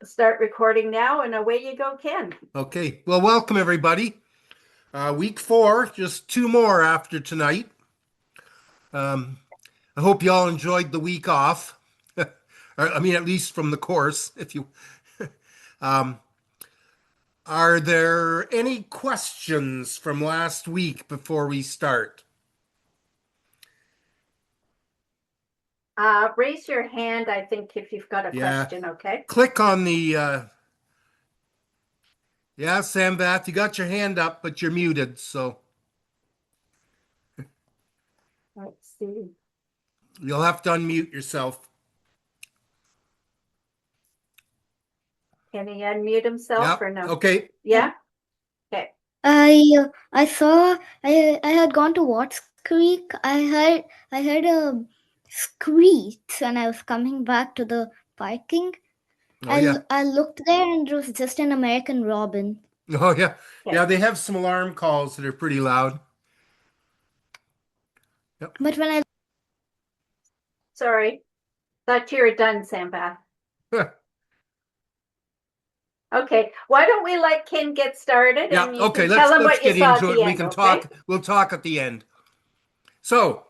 Start recording now, and away you go, Ken. Okay, well, welcome everybody. Week 4, just 2 more after tonight. I hope you all enjoyed the week off. I mean, at least from the course. If you, um, are there any questions from last week before we start? Raise your hand, I think, if you've got a Yeah, question, okay? click on the. Yeah, Sam Bath, you got your hand up, but you're muted, so Let's see. you'll have to unmute yourself. Can he unmute himself Yeah, or no? okay. Yeah? Okay. I saw I had gone to Watts Creek. I heard a screech when I was coming back to the parking. Oh, yeah. I looked there and it was just an American robin. Oh, yeah. Okay. Yeah, they have some alarm calls that are pretty loud. Yep. But when I Sorry. Thought you were done, Sambath. Okay. Why don't we let Ken get started? Yeah, And you okay, can tell him let's what you get saw into at it. the We end, can okay? talk. We'll talk at the end. So,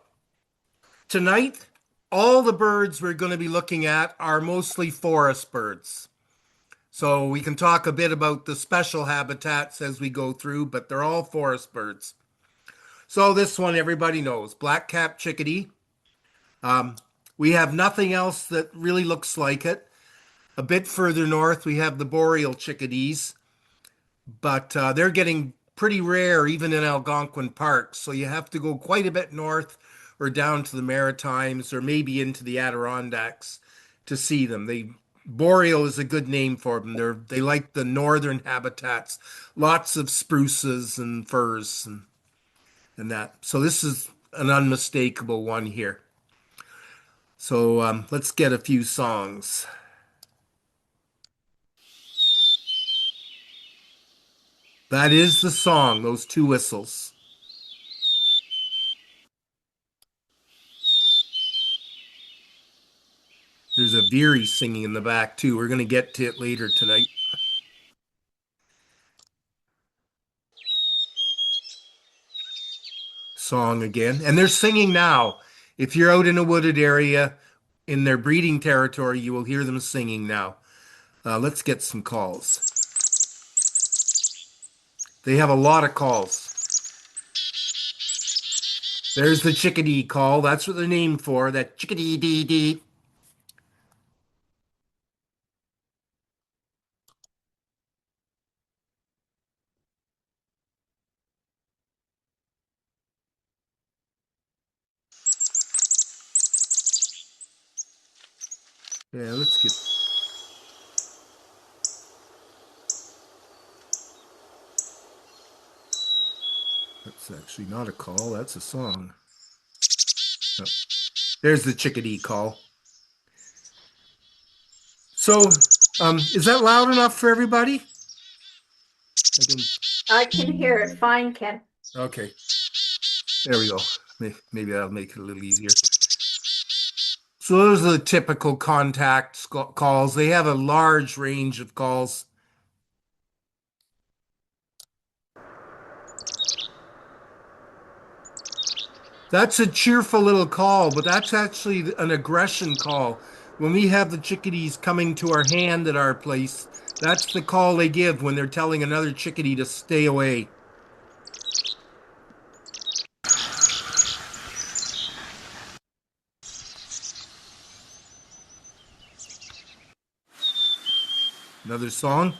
tonight, all the birds we're going to be looking at are mostly forest birds. So we can talk a bit about the special habitats as we go through, but they're all forest birds. So this one everybody knows, black-capped chickadee. We have nothing else that really looks like it. A bit further north, we have the boreal chickadees, but they're getting pretty rare even in Algonquin Park. So you have to go quite a bit north or down to the Maritimes or maybe into the Adirondacks to see them. Boreal is a good name for them. They like the northern habitats, lots of spruces and firs and that. So this is an unmistakable one here. So let's get a few songs. That is the song, those two whistles. There's a veery singing in the back too. We're going to get to it later tonight. Song again. And they're singing now. If you're out in a wooded area in their breeding territory, you will hear them singing now. Let's get some calls. They have a lot of calls. There's the chickadee call. That's what they're named for. That chickadee dee dee. Yeah, let's get. That's actually not a call. That's a song. Oh, there's the chickadee call. So, is that loud enough for everybody? I can hear it fine, Ken. Okay. There we go. Maybe that'll make it a little easier. So those are the typical contact calls. They have a large range of calls. That's a cheerful little call, but that's actually an aggression call. When we have the chickadees coming to our hand at our place, that's the call they give when they're telling another chickadee to stay away. Another song.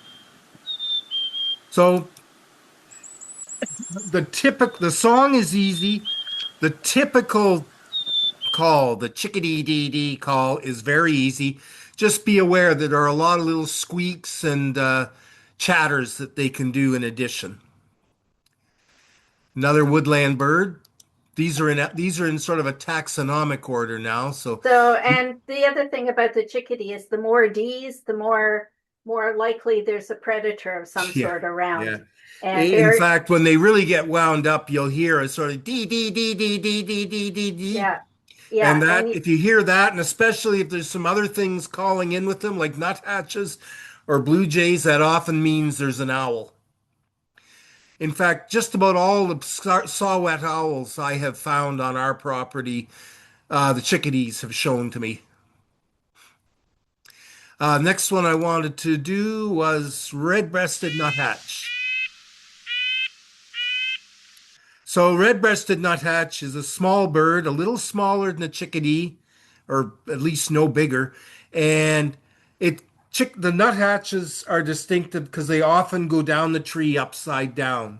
So the song is easy. The typical call, the chickadee dee dee call, is very easy. Just be aware that there are a lot of little squeaks and chatters that they can do in addition. Another woodland bird. These are in sort of a taxonomic order now. So And the other thing about the chickadee is the more D's, the more likely there's a predator of some yeah, sort around. yeah. And In fact, when they really get wound up, you'll hear a sort of dee dee dee dee dee dee dee dee dee. Yeah. Yeah, And and that, if you hear that, and especially if there's some other things calling in with them, like nuthatches or blue jays, that often means there's an owl. In fact, just about all the saw-whet owls I have found on our property, the chickadees have shown to me. Next one I wanted to do was red-breasted nuthatch. So red-breasted nuthatch is a small bird, a little smaller than a chickadee, or at least no bigger. And the nuthatches are distinctive because they often go down the tree upside down.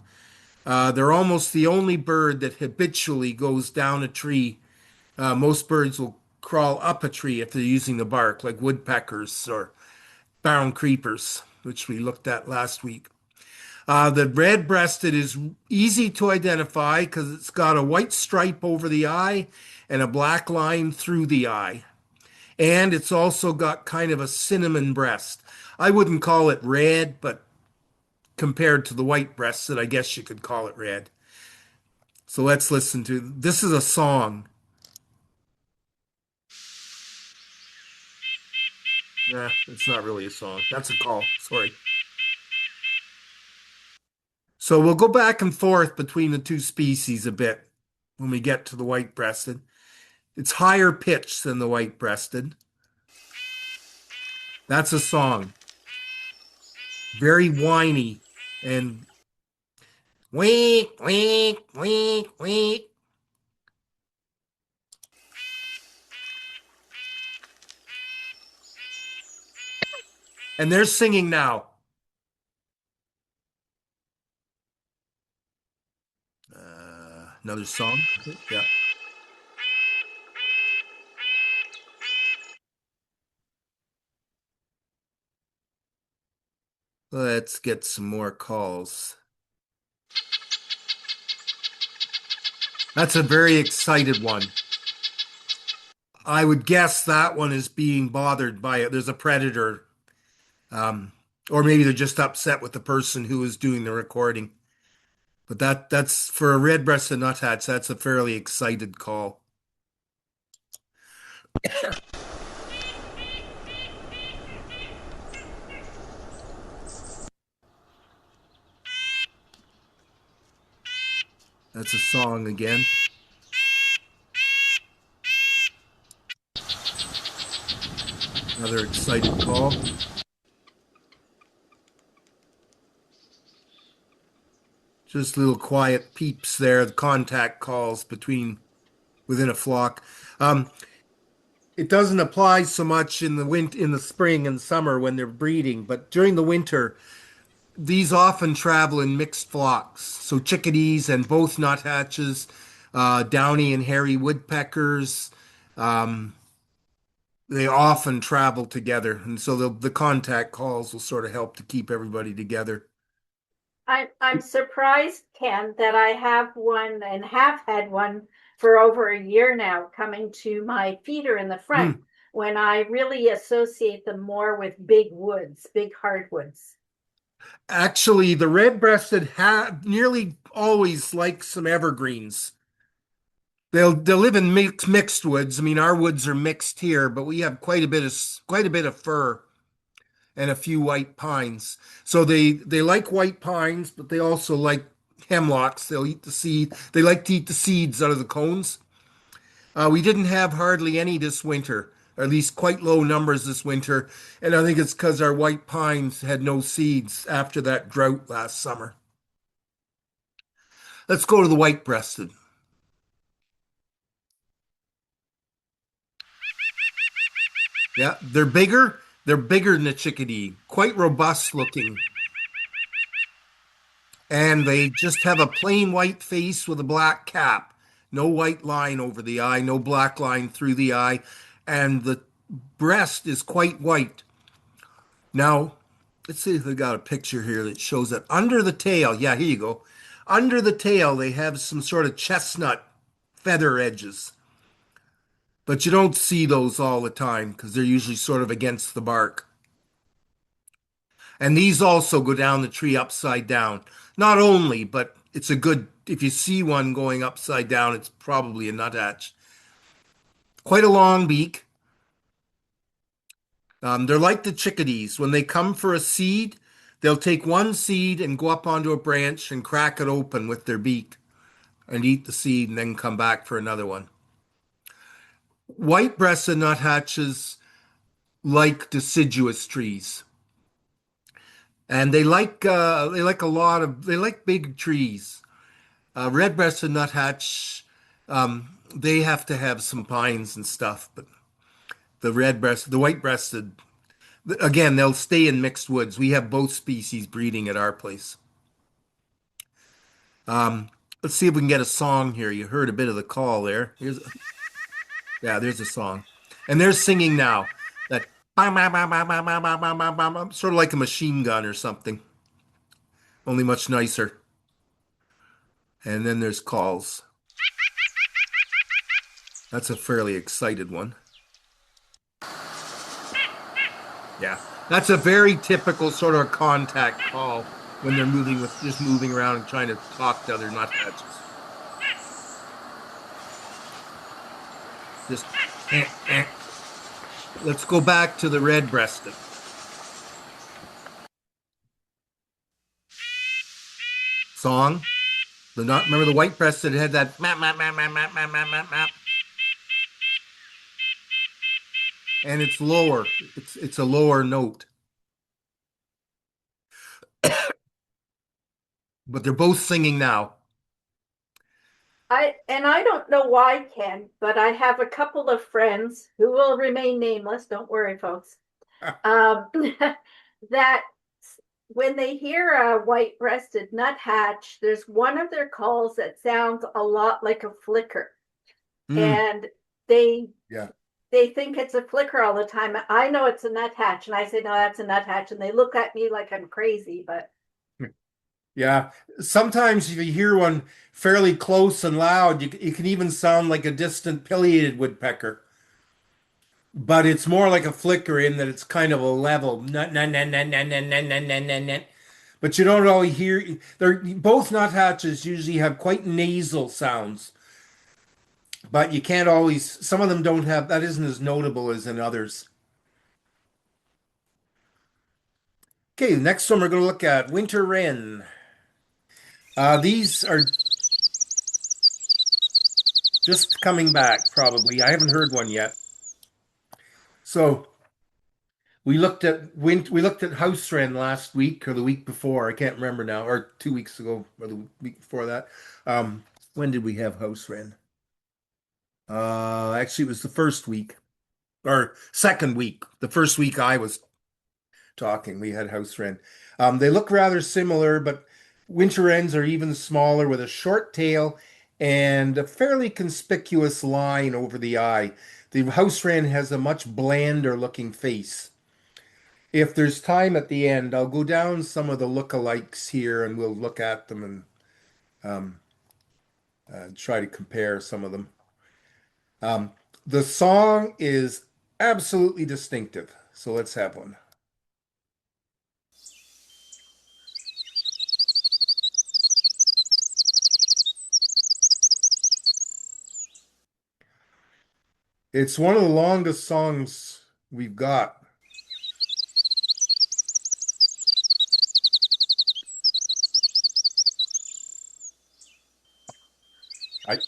They're almost the only bird that habitually goes down a tree. Most birds will crawl up a tree if they're using the bark, like woodpeckers or brown creepers, which we looked at last week. The red-breasted is easy to identify because it's got a white stripe over the eye and a black line through the eye. And it's also got kind of a cinnamon breast. I wouldn't call it red, but compared to the white-breasted, I guess you could call it red. So let's listen to this is a song. Nah, it's not really a song. That's a call. Sorry. So we'll go back and forth between the two species a bit when we get to the white-breasted. It's higher pitched than the white-breasted. That's a song. Very whiny and week, week, week, week. And they're singing now. Another song. Yeah. Let's get some more calls. That's a very excited one. I would guess that one is being bothered by it. There's a predator. Um, or maybe they're just upset with the person who is doing the recording. But that's for a red-breasted nuthatch, that's a fairly excited call. That's a song again. Another excited call. Just little quiet peeps there, the contact calls within a flock. It doesn't apply so much in the spring and summer when they're breeding, but during the winter, these often travel in mixed flocks. So chickadees and both nuthatches, downy and hairy woodpeckers, um, they often travel together, and so the contact calls will sort of help to keep everybody together. I'm surprised, Ken, that I have one and have had one for over a year now coming to my feeder in the front Hmm. when I really associate them more with big woods, big hardwoods. Actually, the red-breasted nearly always like some evergreens. They'll live in mixed woods. I mean, our woods are mixed here, but we have quite a bit of fir and a few white pines. So they like white pines, but they also like hemlocks. They'll eat the seed. They like to eat the seeds out of the cones. We didn't have hardly any this winter, or at least quite low numbers this winter, and I think it's because our white pines had no seeds after that drought last summer. Let's go to the white-breasted. Yeah, they're bigger. They're bigger than a chickadee, quite robust looking. And they just have a plain white face with a black cap. No white line over the eye, no black line through the eye. And the breast is quite white. Now, let's see if they got a picture here that shows that under the tail. Yeah, here you go. Under the tail, they have some sort of chestnut feather edges. But you don't see those all the time because they're usually sort of against the bark. And these also go down the tree upside down. Not only, but it's a good, if you see one going upside down, it's probably a nuthatch. quite a long beak. They're like the chickadees. When they come for a seed, they'll take one seed and go up onto a branch and crack it open with their beak and eat the seed and then come back for another one. White-breasted nuthatches like deciduous trees, and they like big trees. Red-breasted nuthatch, they have to have some pines and stuff, but the white-breasted, again, they'll stay in mixed woods. We have both species breeding at our place. Let's see if we can get a song here. You heard a bit of the call there. Yeah, there's a song, and they're singing now. That bam, bam, bam, bam, bam, bam, bam, bam, bam, bam, sort of like a machine gun or something, only much nicer. And then there's calls. That's a fairly excited one. Yeah, that's a very typical sort of contact call when they're just moving around and trying to talk to other nuthatches. Just eh, eh. Let's go back to the red-breasted. Song. Remember the white-breasted had that map, map, map, map, map, map, map, map, map. And it's lower. It's a lower note. But they're both singing now. I don't know why, Ken, but I have a couple of friends who will remain nameless. Don't worry, folks. That when they hear a white-breasted nuthatch, there's one of their calls that sounds a lot like a flicker, and they Yeah. they think it's a flicker all the time. I know it's a nuthatch, and I say, no, that's a nuthatch, and they look at me like I'm crazy, but Yeah. Sometimes if you hear one fairly close and loud, you can even sound like a distant pileated woodpecker. But it's more like a flicker in that it's kind of a level. Nut, nut, nut, nut, nut, nut, nut, nut, nut, nut, nut. But you don't always hear. They're both nuthatches usually have quite nasal sounds, but you can't always. Some of them don't have. That isn't as notable as in others. Okay, the next one we're going to look at winter wren. These are just coming back, probably. I haven't heard one yet. So we looked at house wren last week or the week before. I can't remember now, or 2 weeks ago or the week before that. When did we have house wren? Actually, it was the first week or second week. The first week I was talking, we had house wren. They look rather similar, but winter wrens are even smaller with a short tail and a fairly conspicuous line over the eye. The house wren has a much blander looking face. If there's time at the end, I'll go down some of the lookalikes here and we'll look at them and um, try to compare some of them. The song is absolutely distinctive, so let's have one. It's one of the longest songs we've got. I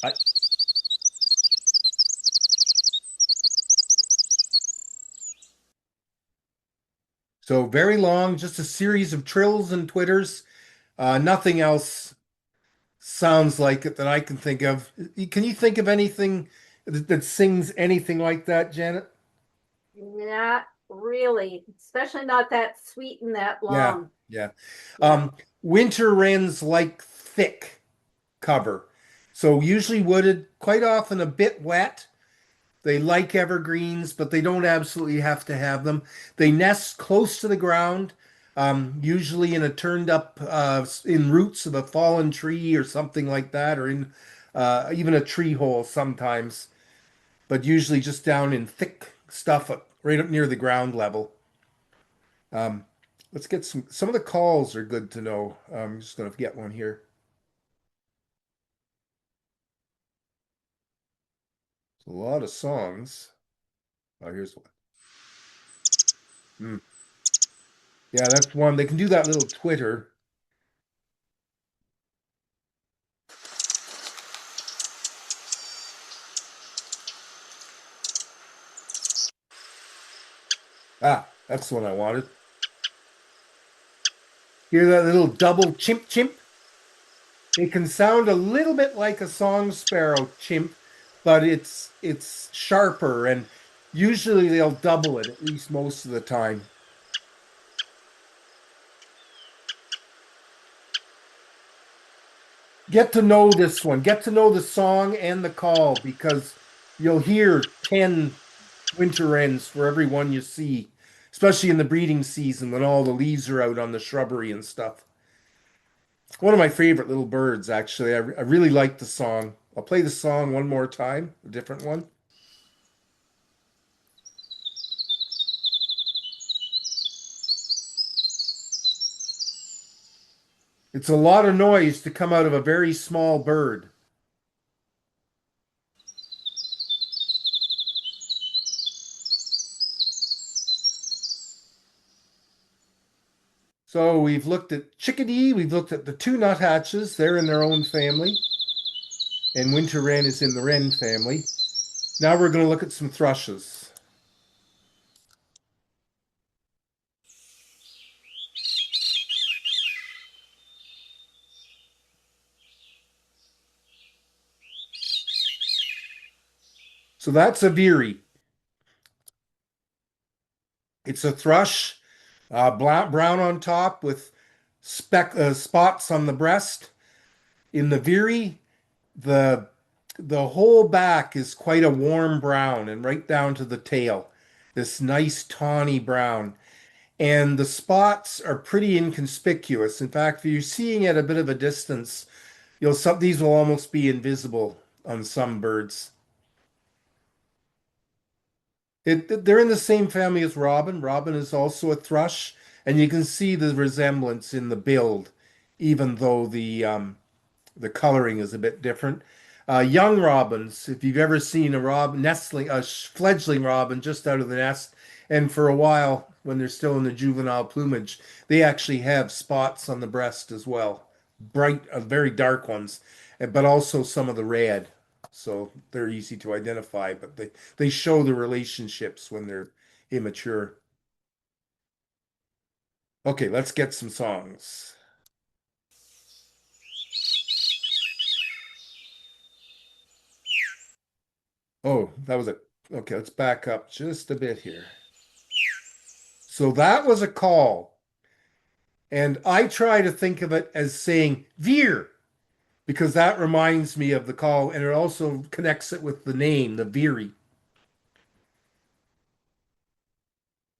So very long, just a series of trills and twitters. Nothing else sounds like it that I can think of. Can you think of anything that sings anything like that, Janet? not really, especially not that sweet and that Yeah, long. yeah. Yeah. Winter wrens like thick cover. So usually wooded, quite often a bit wet. They like evergreens, but they don't absolutely have to have them. They nest close to the ground, usually in a turned up, in roots of a fallen tree or something like that, or in even a tree hole sometimes, but usually just down in thick stuff right up near the ground level. Um, let's get some of the calls are good to know. I'm just going to get one here. It's a lot of songs. Oh, here's one. Hmm. Yeah, that's one. They can do that little twitter. Ah, that's the one I wanted. Hear that little double chimp chimp? It can sound a little bit like a song sparrow chimp, but it's sharper and usually they'll double it at least most of the time. Get to know this one. Get to know the song and the call because you'll hear 10 winter wrens for every one you see, especially in the breeding season when all the leaves are out on the shrubbery and stuff. One of my favorite little birds, actually. I really like the song. I'll play the song one more time, a different one. It's a lot of noise to come out of a very small bird. So we've looked at chickadee, we've looked at the two nuthatches, they're in their own family, and winter wren is in the wren family. Now we're going to look at some thrushes. So that's a veery. It's a thrush, brown on top with spots on the breast. In the veery, the the whole back is quite a warm brown and right down to the tail. This nice tawny brown. And the spots are pretty inconspicuous. In fact, if you're seeing at a bit of a distance, these will almost be invisible on some birds. They're in the same family as robin. Robin is also a thrush, and you can see the resemblance in the build, even though the coloring is a bit different. Young robins, if you've ever seen a fledgling robin just out of the nest, and for a while when they're still in the juvenile plumage, they actually have spots on the breast as well, bright, very dark ones, but also some of the red. So they're easy to identify, but they show the relationships when they're immature. Okay, let's get some songs. Oh, that was it. Okay, let's back up just a bit here. So that was a call. And I try to think of it as saying veer because that reminds me of the call and it also connects it with the name, the veery.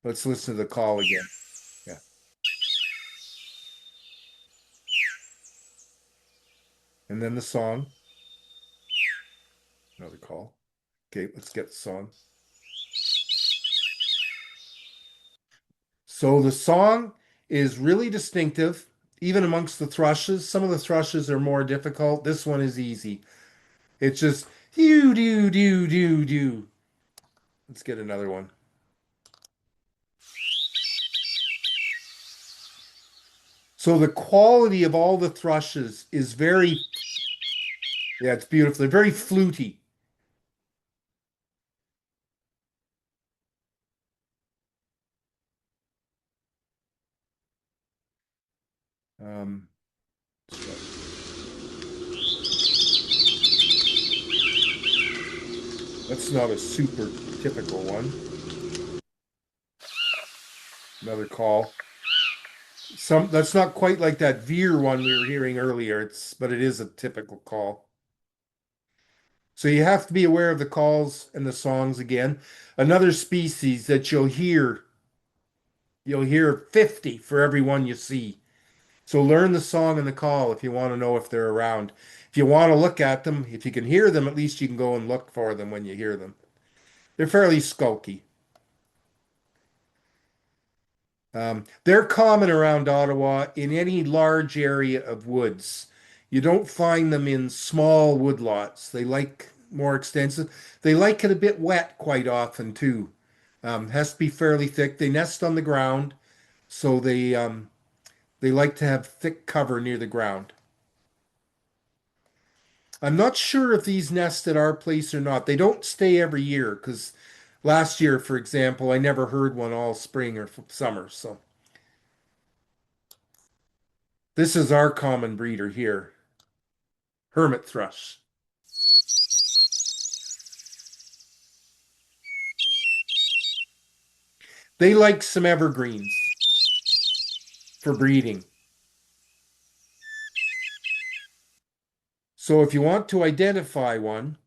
Let's listen to the call again. Yeah. And then the song. Another call. Okay, let's get the song. So the song is really distinctive, even amongst the thrushes. Some of the thrushes are more difficult. This one is easy. It's just do do do do do. Let's get another one. So the quality of all the thrushes is very, yeah, it's beautiful. They're very fluty. Um, that's not a super typical one. Another call. That's not quite like that veer one we were hearing earlier. But it is a typical call. So you have to be aware of the calls and the songs again. Another species that you'll hear 50 for every one you see. So learn the song and the call if you want to know if they're around. If you want to look at them, if you can hear them, at least you can go and look for them when you hear them. They're fairly skulky. They're common around Ottawa in any large area of woods. You don't find them in small woodlots. more extensive. They like it a bit wet quite often too. Has to be fairly thick. They nest on the ground, so they like to have thick cover near the ground. I'm not sure if these nest at our place or not. They don't stay every year because last year, for example, I never heard one all spring or summer. So this is our common breeder here, hermit thrush. They like some evergreens for breeding. So if you want to identify one,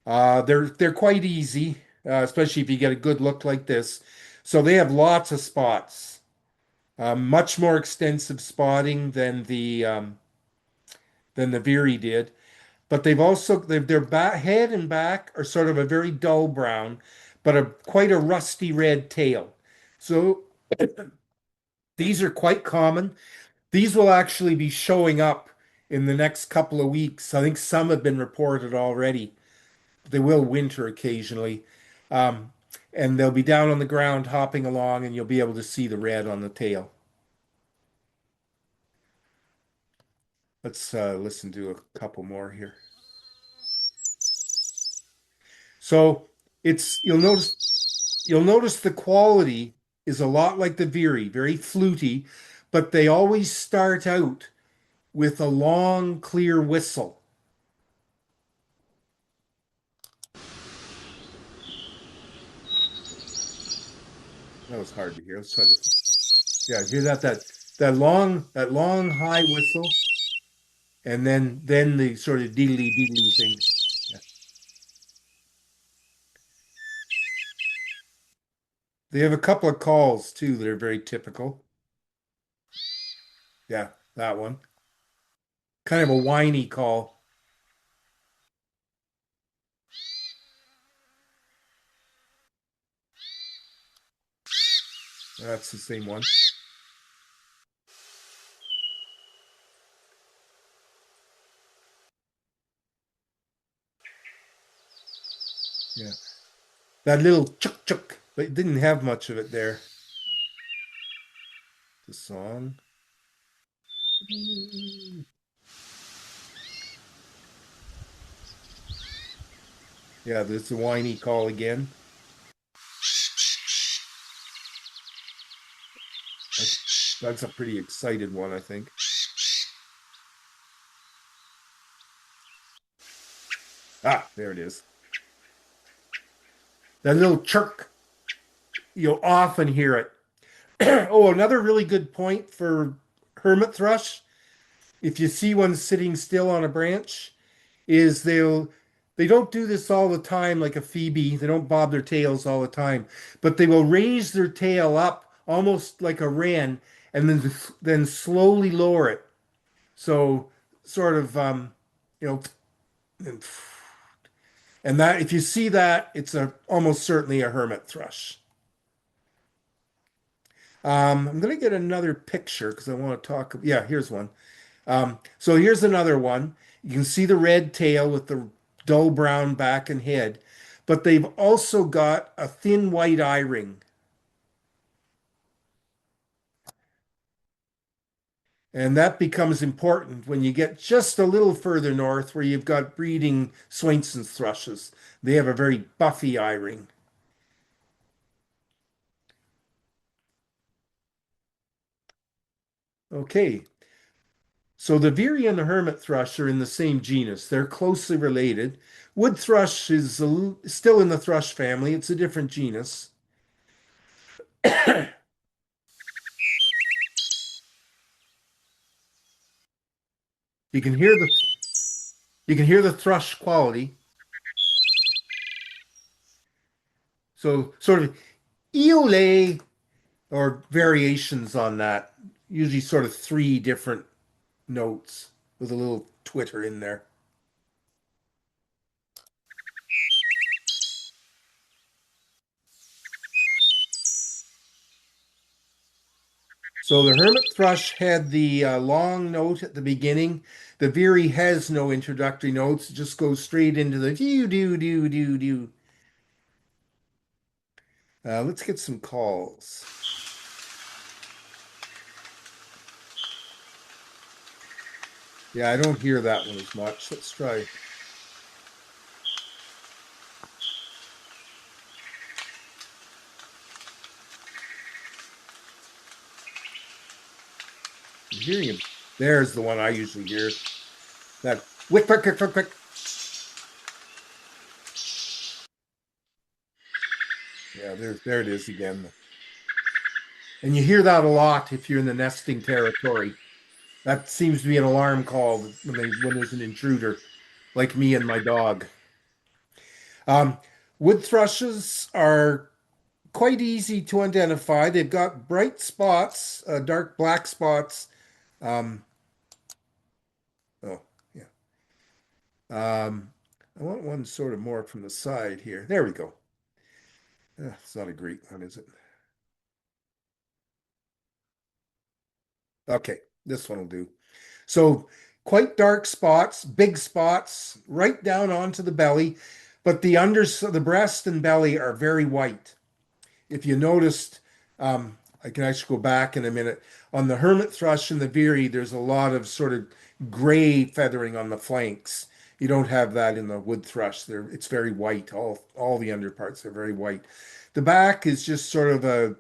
they're quite easy, especially if you get a good look like this. So they have lots of spots, much more extensive spotting than the Veery did. But their head and back are sort of a very dull brown, but quite a rusty red tail. So these are quite common. These will actually be showing up in the next couple of weeks. I think some have been reported already. They will winter occasionally. Um, and they'll be down on the ground hopping along, and you'll be able to see the red on the tail. Let's listen to a couple more here. So you'll notice the quality is a lot like the Veery, very fluty, but they always start out with a long, clear whistle. That was hard to hear. Let's try this. Yeah, hear that long high whistle, and then the sort of deedly deedly thing. Yeah. They have a couple of calls too that are very typical. Yeah, that one. Kind of a whiny call. That's the same one. Yeah. That little chuk chuk, but it didn't have much of it there. The song. Yeah, there's the whiny call again. That's a pretty excited one, I think. Ah, there it is. That little chirk, you'll often hear it. Oh, another really good point for hermit thrush, if you see one sitting still on a branch, is they don't do this all the time like a phoebe. They don't bob their tails all the time, but they will raise their tail up almost like a wren and then slowly lower it. So sort of you know and that if you see that, it's a almost certainly a hermit thrush. I'm gonna get another picture because I want to talk. Yeah, here's one. So here's another one. You can see the red tail with the dull brown back and head, but they've also got a thin white eye ring. And that becomes important when you get just a little further north where you've got breeding Swainson's thrushes. They have a very buffy eye ring. Okay, so the Veery and the hermit thrush are in the same genus. They're closely related. Wood thrush is still in the thrush family. It's a different genus. You can hear the thrush quality. So sort of eole or variations on that. Usually sort of three different notes with a little twitter in there. So the hermit thrush had the long note at the beginning. The veery has no introductory notes; it just goes straight into the do do do do do. Let's get some calls. Yeah, I don't hear that one as much. Let's try. I'm hearing it. There's the one I usually hear. That wick, quick, quick, quick, quick. Yeah, there it is again. And you hear that a lot if you're in the nesting territory. That seems to be an alarm call when there's an intruder, like me and my dog. Um, Wood thrushes are quite easy to identify. They've got bright spots, dark black spots. Um, oh, yeah. I want one sort of more from the side here. There we go. It's not a great one, is it? Okay, this one will do. So quite dark spots, big spots, right down onto the belly, but the breast and belly are very white. If you noticed, I can actually go back in a minute. On the hermit thrush and the veery, there's a lot of sort of gray feathering on the flanks. You don't have that in the wood thrush. It's very white. All the underparts are very white. The back is just sort of a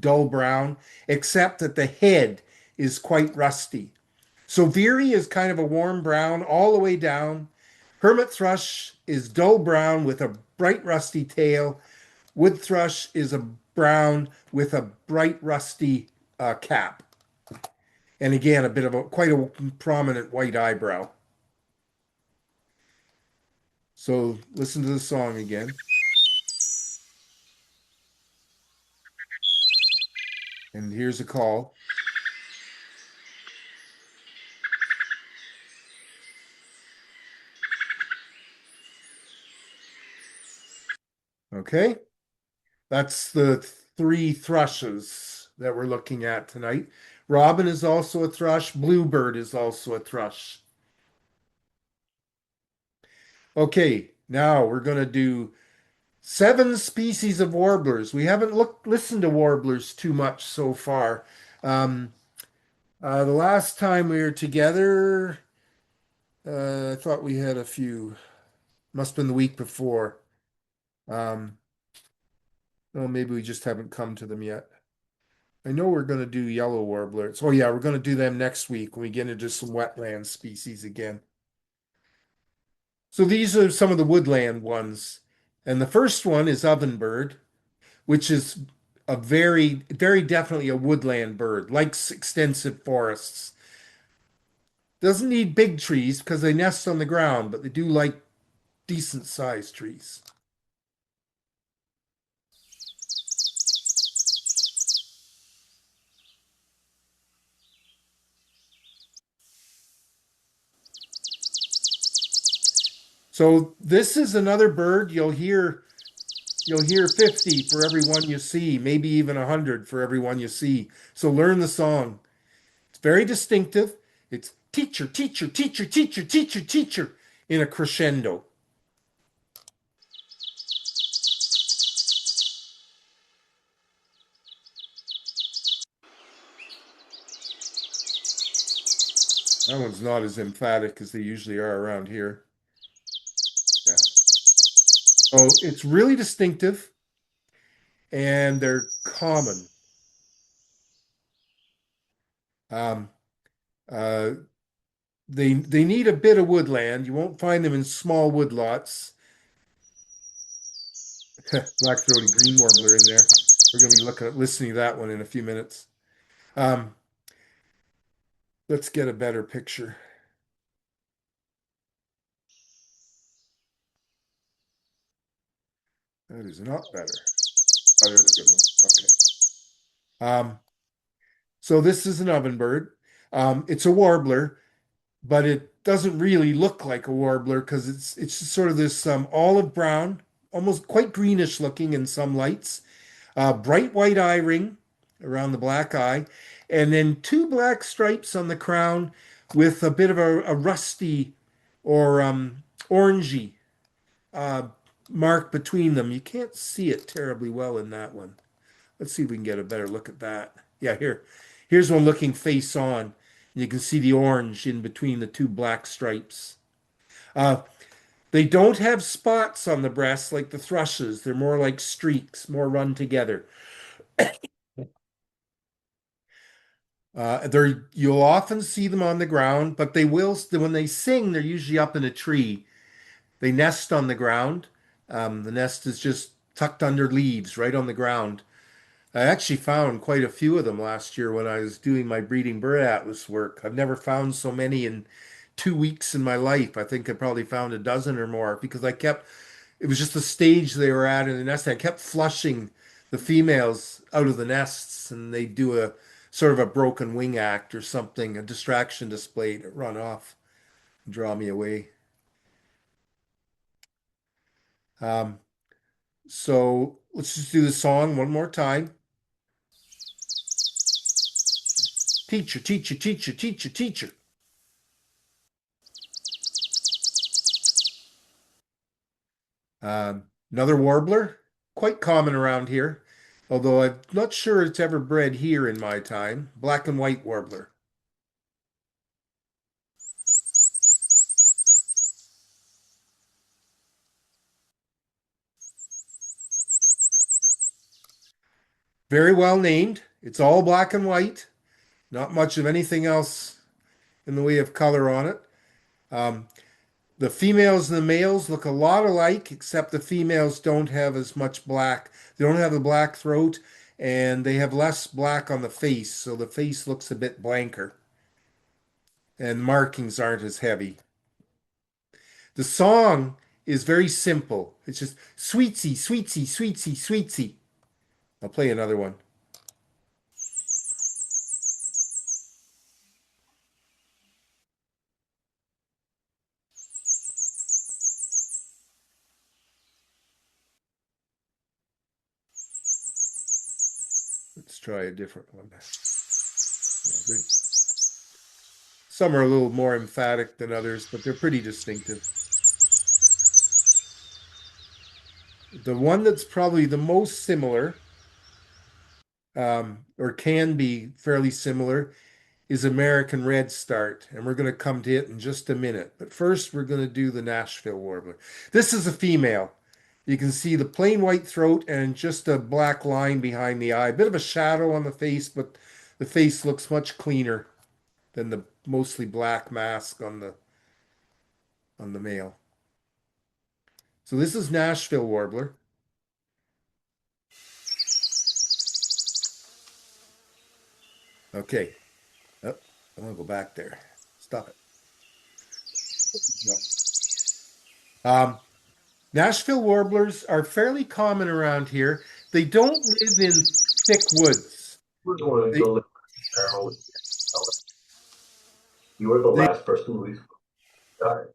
dull brown, except that the head is quite rusty. So veery is kind of a warm brown all the way down. Hermit thrush is dull brown with a bright rusty tail. Wood thrush is a brown with a bright rusty cap. And again, quite a prominent white eyebrow. So listen to the song again. And here's a call. Okay. That's the three thrushes that we're looking at tonight. Robin is also a thrush. Bluebird is also a thrush. Okay, now we're going to do 7 species of warblers. We haven't listened to warblers too much so far. Um, the last time we were together, I thought we had a few. Must have been the week before. Um, oh, maybe we just haven't come to them yet. I know we're going to do yellow warblers. Oh yeah, we're going to do them next week when we get into some wetland species again. So these are some of the woodland ones. And the first one is ovenbird, which is a very definitely a woodland bird, likes extensive forests. Doesn't need big trees because they nest on the ground, but they do like decent sized trees. So this is another bird you'll hear 50 for every one you see, maybe even 100 for every one you see. So learn the song. It's very distinctive. It's teacher, teacher, teacher, teacher, teacher, teacher in a crescendo. That one's not as emphatic as they usually are around here. Yeah. So it's really distinctive and they're common. Um, uh, they need a bit of woodland. You won't find them in small woodlots. Black-throated green warbler in there. We're going to be listening to that one in a few minutes. Um, let's get a better picture. That is not better. Oh, there's a good one. Okay. So this is an ovenbird. It's a warbler, but it doesn't really look like a warbler because it's just sort of this olive brown, almost quite greenish looking in some lights. Bright white eye ring around the black eye, and then two black stripes on the crown with a bit of a rusty or orangey uh, mark between them. You can't see it terribly well in that one. Let's see if we can get a better look at that. Yeah, here's one looking face on. And you can see the orange in between the two black stripes. Uh, they don't have spots on the breast like the thrushes. They're more like streaks, more run together. You'll often see them on the ground, but they will when they sing. They're usually up in a tree. They nest on the ground. The nest is just tucked under leaves, right on the ground. I actually found quite a few of them last year when I was doing my breeding bird atlas work. I've never found so many in 2 weeks in my life. I think I probably found a dozen or more because it was just the stage they were at in the nest. I kept flushing the females out of the nests and they do a sort of a broken wing act or something, a distraction display to run off and draw me away. Um, so let's just do the song one more time. Teacher, teacher, teacher, teacher, teacher. Another warbler, quite common around here, although I'm not sure it's ever bred here in my time. Black and white warbler. Very well named. It's all black and white. Not much of anything else in the way of color on it. Um, the females and the males look a lot alike, except the females don't have as much black. They don't have the black throat, and they have less black on the face, so the face looks a bit blanker, and markings aren't as heavy. The song is very simple. It's just sweetsy, sweetsy, sweetsy, sweetsy. I'll play another one. Let's try a different one. Yeah, some are a little more emphatic than others, but they're pretty distinctive. The one that's probably the most similar, or can be fairly similar, is American Redstart, and we're going to come to it in just a minute. But first, we're going to do the Nashville warbler. This is a female. You can see the plain white throat and just a black line behind the eye. A bit of a shadow on the face, but the face looks much cleaner than the mostly black mask on the male. So this is Nashville warbler. Okay. Oh, I want to go back there. Stop it. No. Nashville warblers are fairly common around here. They don't live in thick woods. We're going to They, go live in Carol. You were the they, last person we died.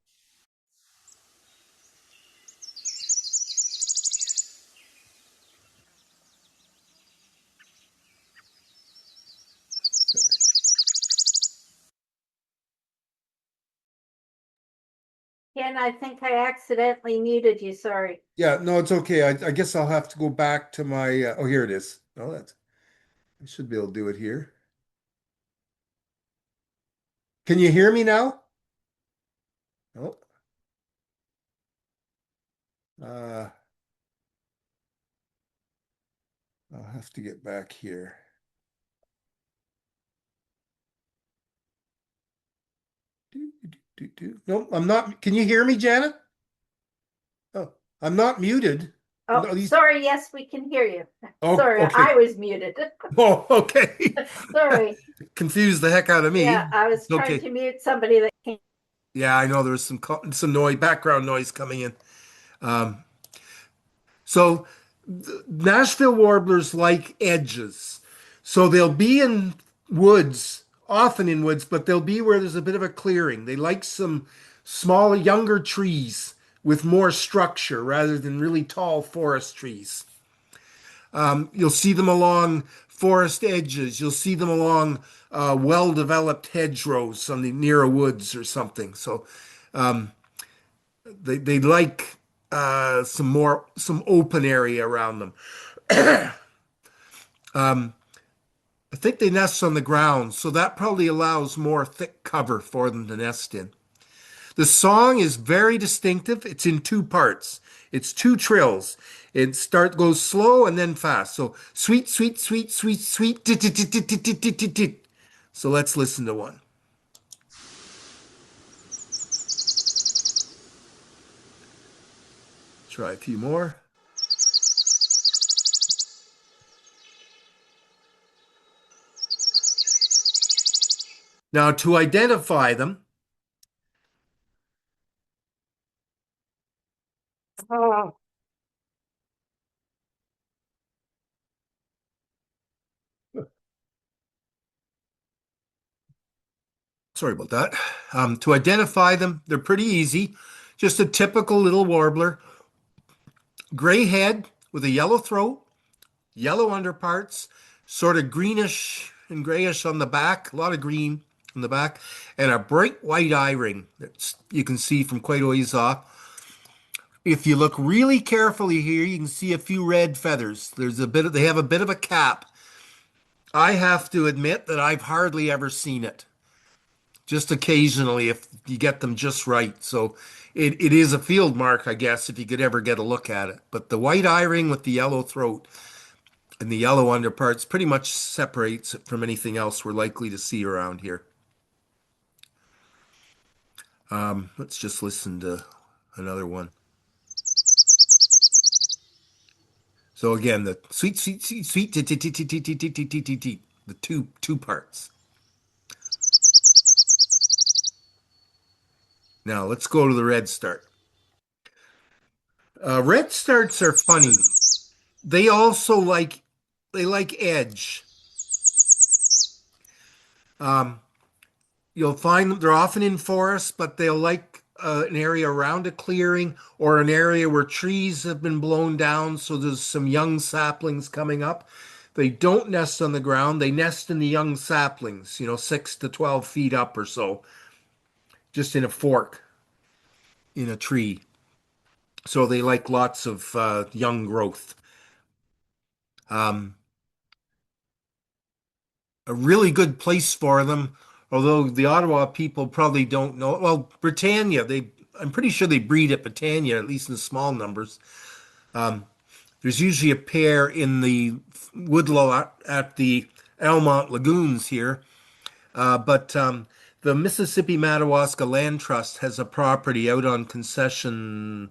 Ken, I think I accidentally muted you. Sorry. yeah, no, it's okay. I guess I'll have to go back to my, oh, here it is. Oh, I should be able to do it here. Can you hear me now? Oh. Uh, I'll have to get back here. No, I'm not. Can you hear me, Janet? Oh, I'm not muted. Oh, No, sorry. Yes, we can hear you. Oh, Sorry, okay. I was muted. Oh, okay. Sorry. Confused the heck out of me. Yeah, I was trying Okay. to mute somebody that came. Yeah, I know there was some noise, background noise coming in. Um, so Nashville warblers like edges. So they'll be in woods, often in woods, but they'll be where there's a bit of a clearing. They like some smaller, younger trees with more structure rather than really tall forest trees. You'll see them along forest edges. You'll see them along well-developed hedgerows on the near a woods or something. So they like some open area around them. I think they nest on the ground, so that probably allows more thick cover for them to nest in. The song is very distinctive. It's in two parts. It's two trills. It goes slow and then fast. So sweet, sweet, sweet, sweet, sweet. Tit, tit, tit, tit, tit, tit, tit, tit, tit. So let's listen to one. Try a few more. Now to identify them, sorry about that. To identify them, they're pretty easy. Just a typical little warbler. Gray head with a yellow throat, yellow underparts, sort of greenish and grayish on the back, a lot of green on the back, and a bright white eye ring that you can see from quite a ways off. If you look really carefully here, you can see a few red feathers. They have a bit of a cap. I have to admit that I've hardly ever seen it. Just occasionally if you get them just right. So it is a field mark, I guess, if you could ever get a look at it. But the white eye ring with the yellow throat and the yellow underparts pretty much separates it from anything else we're likely to see around here. Let's just listen to another one. So again, the sweet, sweet, sweet, sweet, the two parts. Now let's go to the red start. Red starts are funny. They also they like edge. You'll find them, they're often in forests, but they'll like an area around a clearing or an area where trees have been blown down, so there's some young saplings coming up. They don't nest on the ground. They nest in the young saplings, 6 to 12 feet up or so, just in a fork in a tree. So they like lots of young growth. Um, a really good place for them, although the Ottawa people probably don't know. Well, Britannia, I'm pretty sure they breed at Britannia, at least in small numbers. There's usually a pair in the woodlow at the Almont Lagoons here. But the Mississippi Madawaska Land Trust has a property out on concession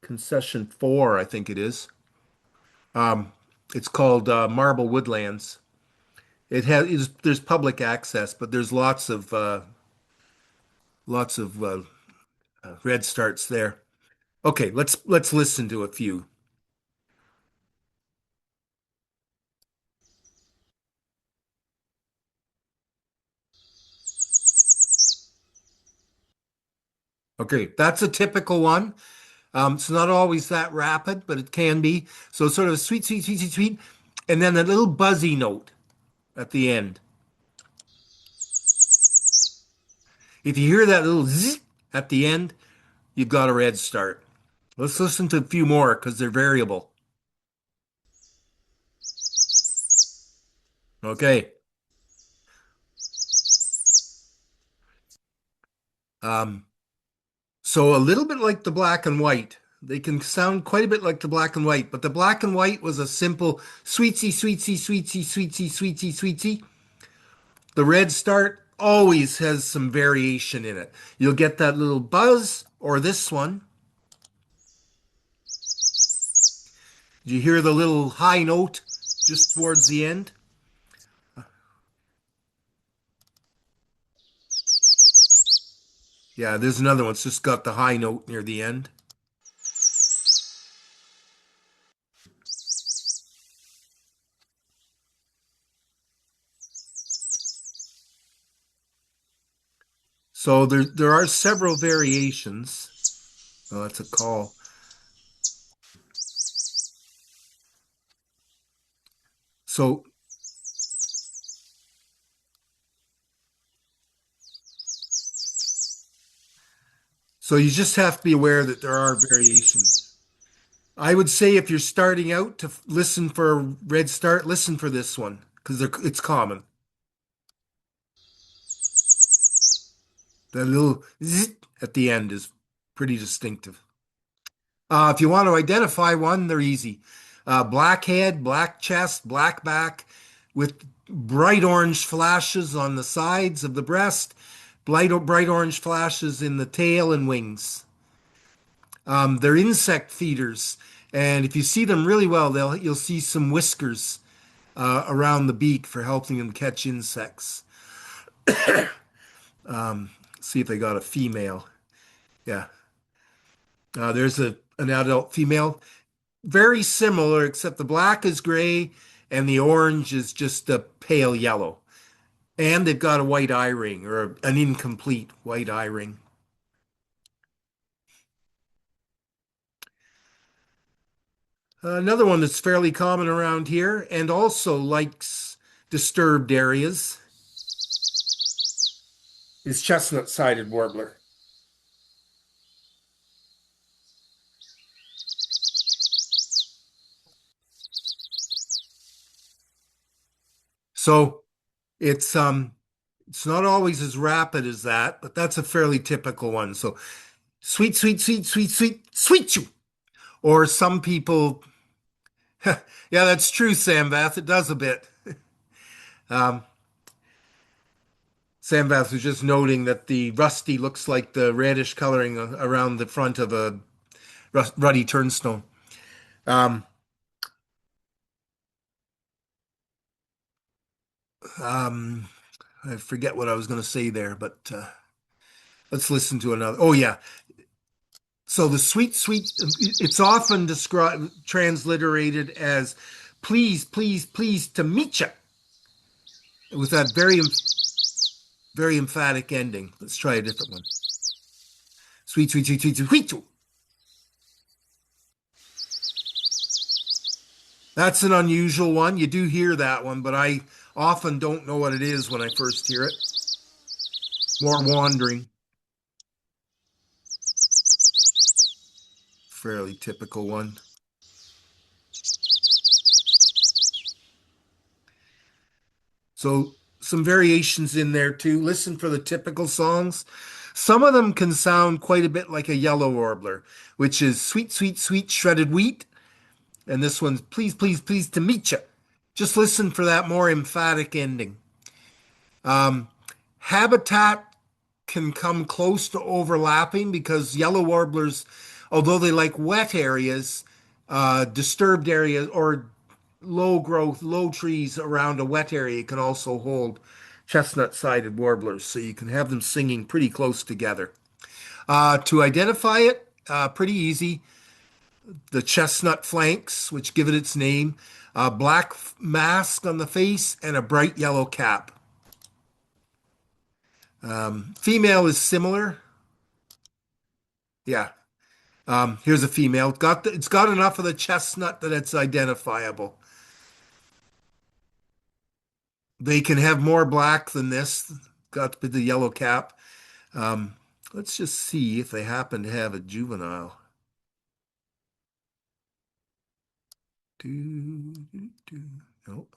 4, I think it is. It's called Marble Woodlands. There's public access, but there's lots of red starts there. Okay, let's listen to a few. Okay, that's a typical one. It's not always that rapid, but it can be. So sort of sweet, sweet, sweet, sweet, sweet, and then a little buzzy note at the end. If you hear that little zzz at the end, you've got a red start. Let's listen to a few more because they're variable. Okay. Um, so a little bit like the black and white. They can sound quite a bit like the black and white, but the black and white was a simple sweetsy, sweetsy, sweetsy, sweetsy, sweetsy, sweetsy. The red start always has some variation in it. You'll get that little buzz or this one. Do you hear the little high note just towards the end? Yeah, there's another one. It's just got the high note near the end. So there are several variations. Oh, that's a call. So you just have to be aware that there are variations. I would say if you're starting out to listen for a red start, listen for this one because it's common. That little zzz at the end is pretty distinctive. If you want to identify one, they're easy. Black head, black chest, black back, with bright orange flashes on the sides of the breast, bright orange flashes in the tail and wings. They're insect feeders, and if you see them really well, you'll see some whiskers around the beak for helping them catch insects. See if they got a female. Yeah, there's an adult female. Very similar, except the black is gray and the orange is just a pale yellow. And they've got a white eye ring or an incomplete white eye ring. Another one that's fairly common around here and also likes disturbed areas is chestnut-sided warbler. So it's not always as rapid as that, but that's a fairly typical one. So sweet, sweet, sweet, sweet, sweet, sweet you. Or some people, yeah, that's true, Sam Bath. It does a bit. Um, Sam Bath was just noting that the rusty looks like the reddish coloring around the front of a ruddy turnstone. Um, um, I forget what I was going to say there, but let's listen to another. Oh, yeah. So the sweet, sweet, it's often described, transliterated as please, please, please to meet you. With that very emphatic ending. Let's try a different one. Sweet, sweet, sweet, sweet, sweet, sweet. That's an unusual one. You do hear that one, but I often don't know what it is when I first hear it. More wandering. Fairly typical one. So some variations in there too. Listen for the typical songs. Some of them can sound quite a bit like a yellow warbler, which is sweet, sweet, sweet shredded wheat. And this one's please, please, please to meet you. Just listen for that more emphatic ending. Habitat can come close to overlapping because yellow warblers, although they like wet areas, disturbed areas, or low growth, low trees around a wet area can also hold chestnut-sided warblers. So you can have them singing pretty close together. To identify it, pretty easy. The chestnut flanks, which give it its name, a black mask on the face, and a bright yellow cap. Female is similar. Yeah. Here's a female. It's got enough of the chestnut that it's identifiable. They can have more black than this. Got the yellow cap. Let's just see if they happen to have a juvenile. Nope.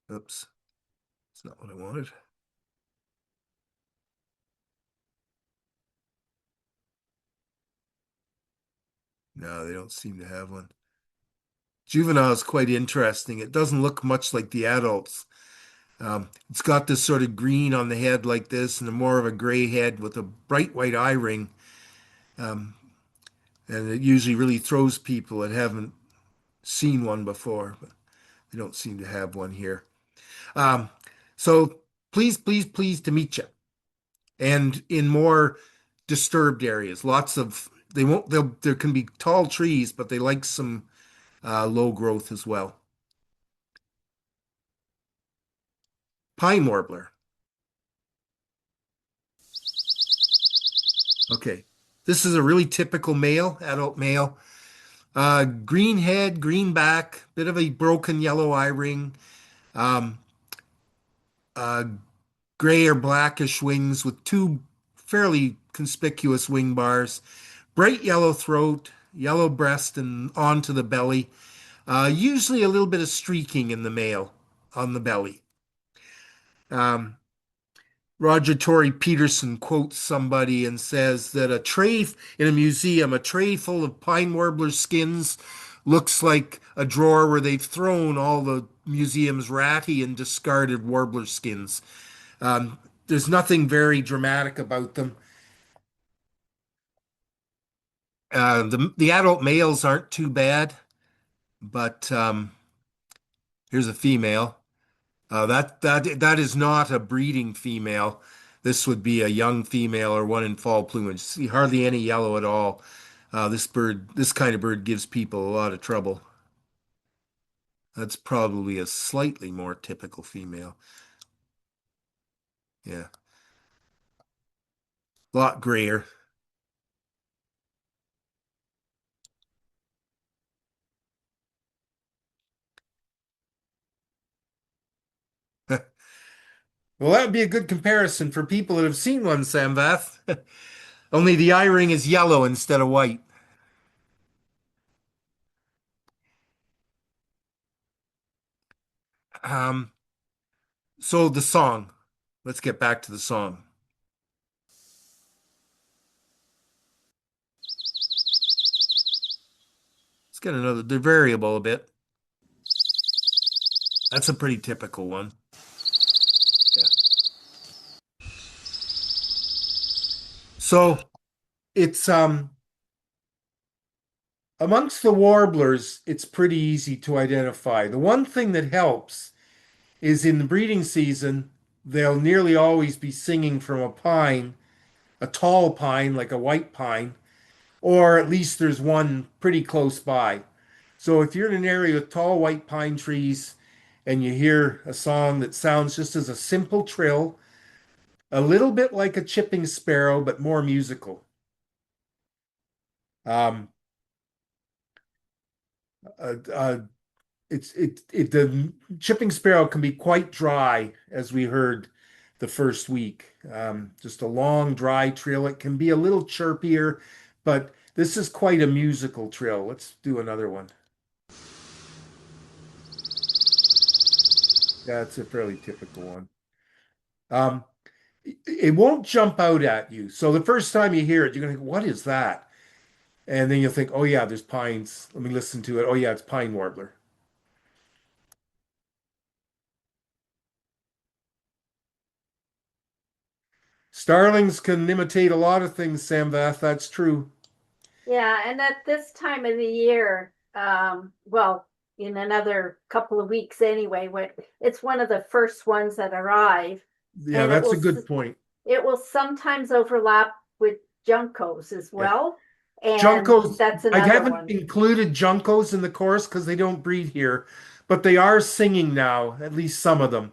Oops. It's not what I wanted. No, they don't seem to have one. Juvenile is quite interesting. It doesn't look much like the adults. It's got this sort of green on the head like this and more of a gray head with a bright white eye ring. And it usually really throws people that haven't seen one before, but they don't seem to have one here. So please, please, please to meet you. And in more disturbed areas, there can be tall trees, but they like some low growth as well. Pine warbler. Okay. This is a really typical male, adult male. Green head, green back, bit of a broken yellow eye ring, um, uh, gray or blackish wings with two fairly conspicuous wing bars, bright yellow throat, yellow breast, and onto the belly. Usually a little bit of streaking in the male on the belly. Um, Roger Torrey Peterson quotes somebody and says that a tray in a museum, a tray full of pine warbler skins looks like a drawer where they've thrown all the museum's ratty and discarded warbler skins. There's nothing very dramatic about them. The adult males aren't too bad, but here's a female. That is not a breeding female. This would be a young female or one in fall plumage. See, hardly any yellow at all. This kind of bird gives people a lot of trouble. That's probably a slightly more typical female. Yeah, a lot grayer. Well, that would be a good comparison for people that have seen one, Samvath. Only the eye ring is yellow instead of white. Um, so the song. Let's get back to the song. Let's get another. They're variable a bit. That's a pretty typical one. Yeah. So it's amongst the warblers, it's pretty easy to identify. The one thing that helps is in the breeding season, they'll nearly always be singing from a pine, a tall pine like a white pine, or at least there's one pretty close by. So if you're in an area with tall white pine trees and you hear a song that sounds just as a simple trill, a little bit like a chipping sparrow, but more musical. Um, uh, uh, the chipping sparrow can be quite dry, as we heard the first week. Just a long, dry trill. It can be a little chirpier, but this is quite a musical trill. Let's do another one. That's a fairly typical one. Um, it won't jump out at you. So the first time you hear it, you're gonna think, "What is that?" And then you'll think, "Oh yeah, there's pines. Let me listen to it. Oh yeah, it's pine warbler." Starlings can imitate a lot of things, Samvath. That's true. Yeah, and at this time of the year, well, in another couple of weeks anyway, when it's one of the first ones that arrive, Yeah, and that's a good point. it will sometimes overlap with juncos as Yeah. well. And Juncos, that's I another haven't one. included juncos in the chorus because they don't breed here, but they are singing now, at least some of them.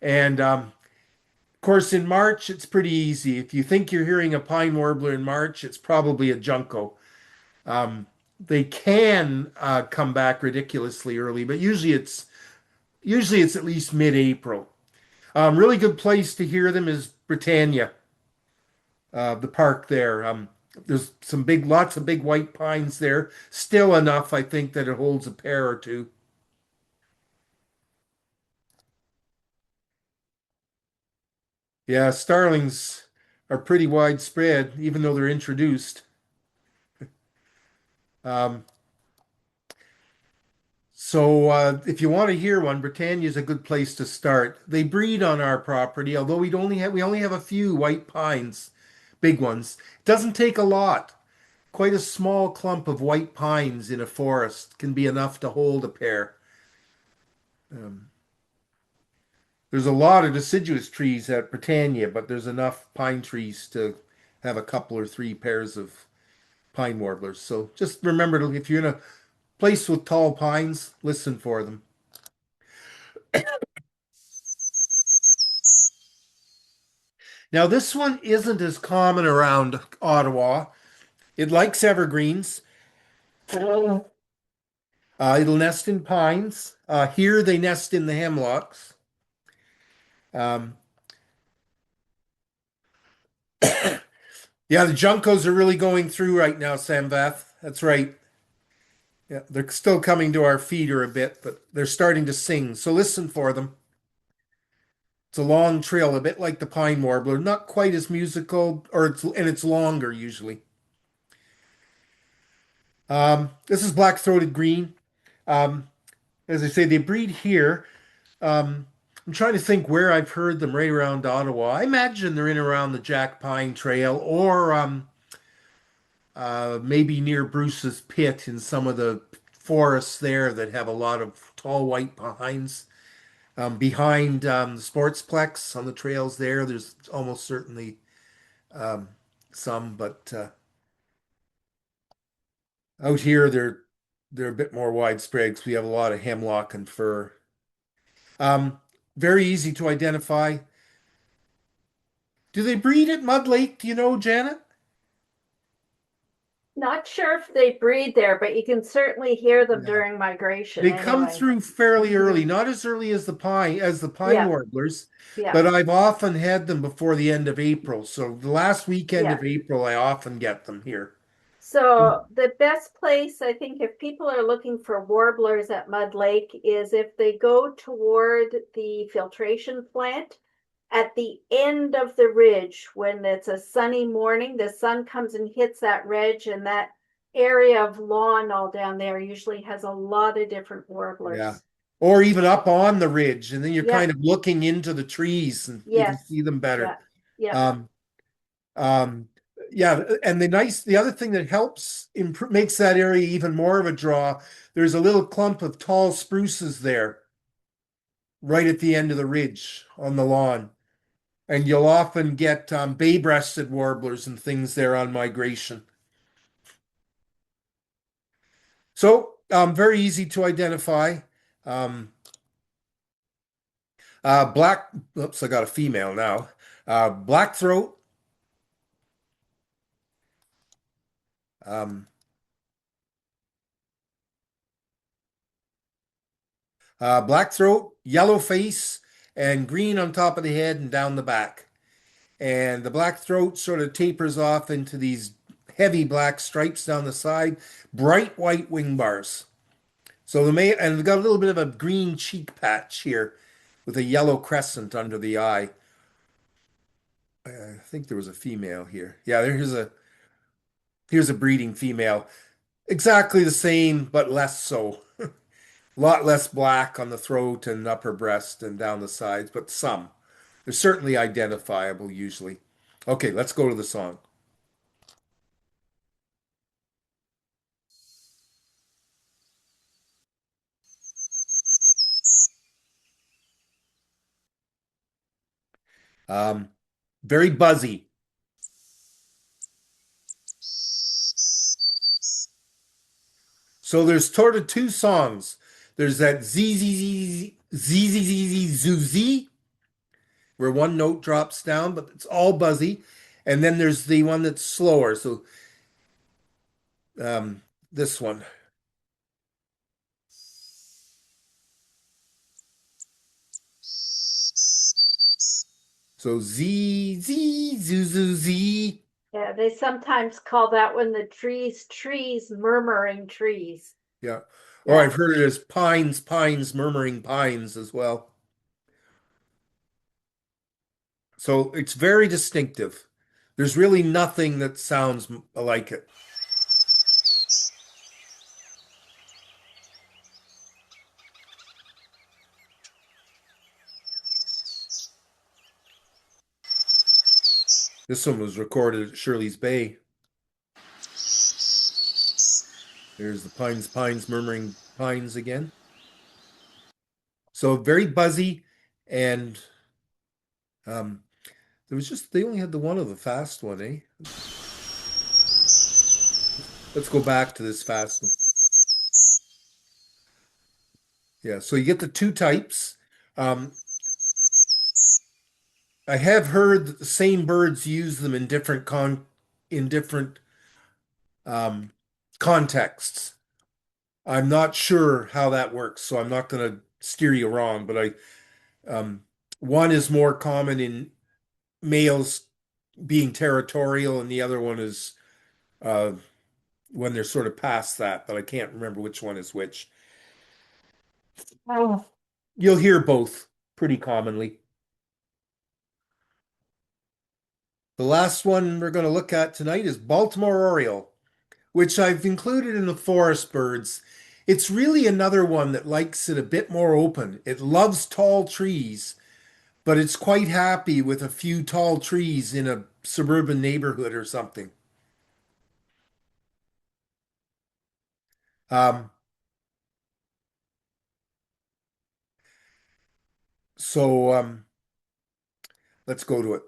And of course, in March, it's pretty easy. If you think you're hearing a pine warbler in March, it's probably a junco. Um, they can come back ridiculously early, but usually it's at least mid-April. Really good place to hear them is Britannia, the park there. There's lots of big white pines there. Still enough, I think, that it holds a pair or two. Yeah, starlings are pretty widespread, even though they're introduced. Um, so if you want to hear one, Britannia is a good place to start. They breed on our property, although we only have a few white pines, big ones. It doesn't take a lot. Quite a small clump of white pines in a forest can be enough to hold a pair. Um, there's a lot of deciduous trees at Britannia, but there's enough pine trees to have a couple or three pairs of pine warblers. So just remember to, if you're in a place with tall pines, listen for them. Now, this one isn't as common around Ottawa, It likes evergreens. It'll nest in pines. Here they nest in the hemlocks. Um, yeah, the juncos are really going through right now, Samvath. That's right. Yeah, they're still coming to our feeder a bit, but they're starting to sing. So listen for them. It's a long trill, a bit like the pine warbler, not quite as musical, it's longer usually. This is black-throated green. Um, as I say, they breed here. Um, I'm trying to think where I've heard them right around Ottawa. I imagine they're in around the Jack Pine Trail or maybe near Bruce's Pit in some of the forests there that have a lot of tall white pines. Behind the Sportsplex on the trails there, there's almost certainly um, some, but out here they're a bit more widespread because we have a lot of hemlock and fir. Um, Very easy to identify. Do they breed at Mud Lake? Do you know, Janet? Not sure if they breed there, but you can certainly hear them Yeah. during migration They come anyway. through fairly early, Mhm. not as early as the pine Yeah, warblers, yeah, but I've often had them before the end of April. So the last weekend yeah. of April, I often get them here. So the best place, I think, if people are looking for warblers at Mud Lake is if they go toward the filtration plant at the end of the ridge when it's a sunny morning, the sun comes and hits that ridge, and that area of lawn all down there usually has a lot of different Yeah. warblers. Or even up on the ridge, and then you're Yeah, kind of looking into the trees and you can yes, see them yeah, better. yeah. Um, um, yeah, and the other thing that helps makes that area even more of a draw, there's a little clump of tall spruces there right at the end of the ridge on the lawn. And you'll often get bay-breasted warblers and things there on migration. So very easy to identify. Um, black, oops, I got a female now. Black throat, um, black throat, yellow face, and green on top of the head and down the back. And the black throat sort of tapers off into these heavy black stripes down the side, bright white wing bars. So and they've got a little bit of a green cheek patch here with a yellow crescent under the eye. I think there was a female here. Yeah, here's a breeding female. Exactly the same, but less so. A lot less black on the throat and upper breast and down the sides, but some. They're certainly identifiable usually. Okay, let's go to the song. Um, Very buzzy. So there's sort of two songs. There's that z z z z z z z zoo z where one note drops down, but it's all buzzy. And then there's the one that's slower. So um, this one. So z z zoo zoo z. Yeah, they sometimes call that one the trees, murmuring trees. Yeah. Or Yeah. I've heard it as pines, pines, murmuring pines as well. So it's very distinctive. There's really nothing that sounds like it. This one was recorded at Shirley's Bay. There's the pines, pines, murmuring pines again. So very buzzy, and um, they only had the one of the fast one, eh? Let's go back to this fast one. Yeah, so you get the two types. Um, I have heard that the same birds use them in different contexts. I'm not sure how that works, so I'm not going to steer you wrong, but one is more common in males being territorial, and the other one is uh, when they're sort of past that, but I can't remember which one is which. Oh. You'll hear both pretty commonly. The last one we're going to look at tonight is Baltimore Oriole, which I've included in the forest birds. It's really another one that likes it a bit more open. It loves tall trees, but it's quite happy with a few tall trees in a suburban neighborhood or something. Um, so let's go to it.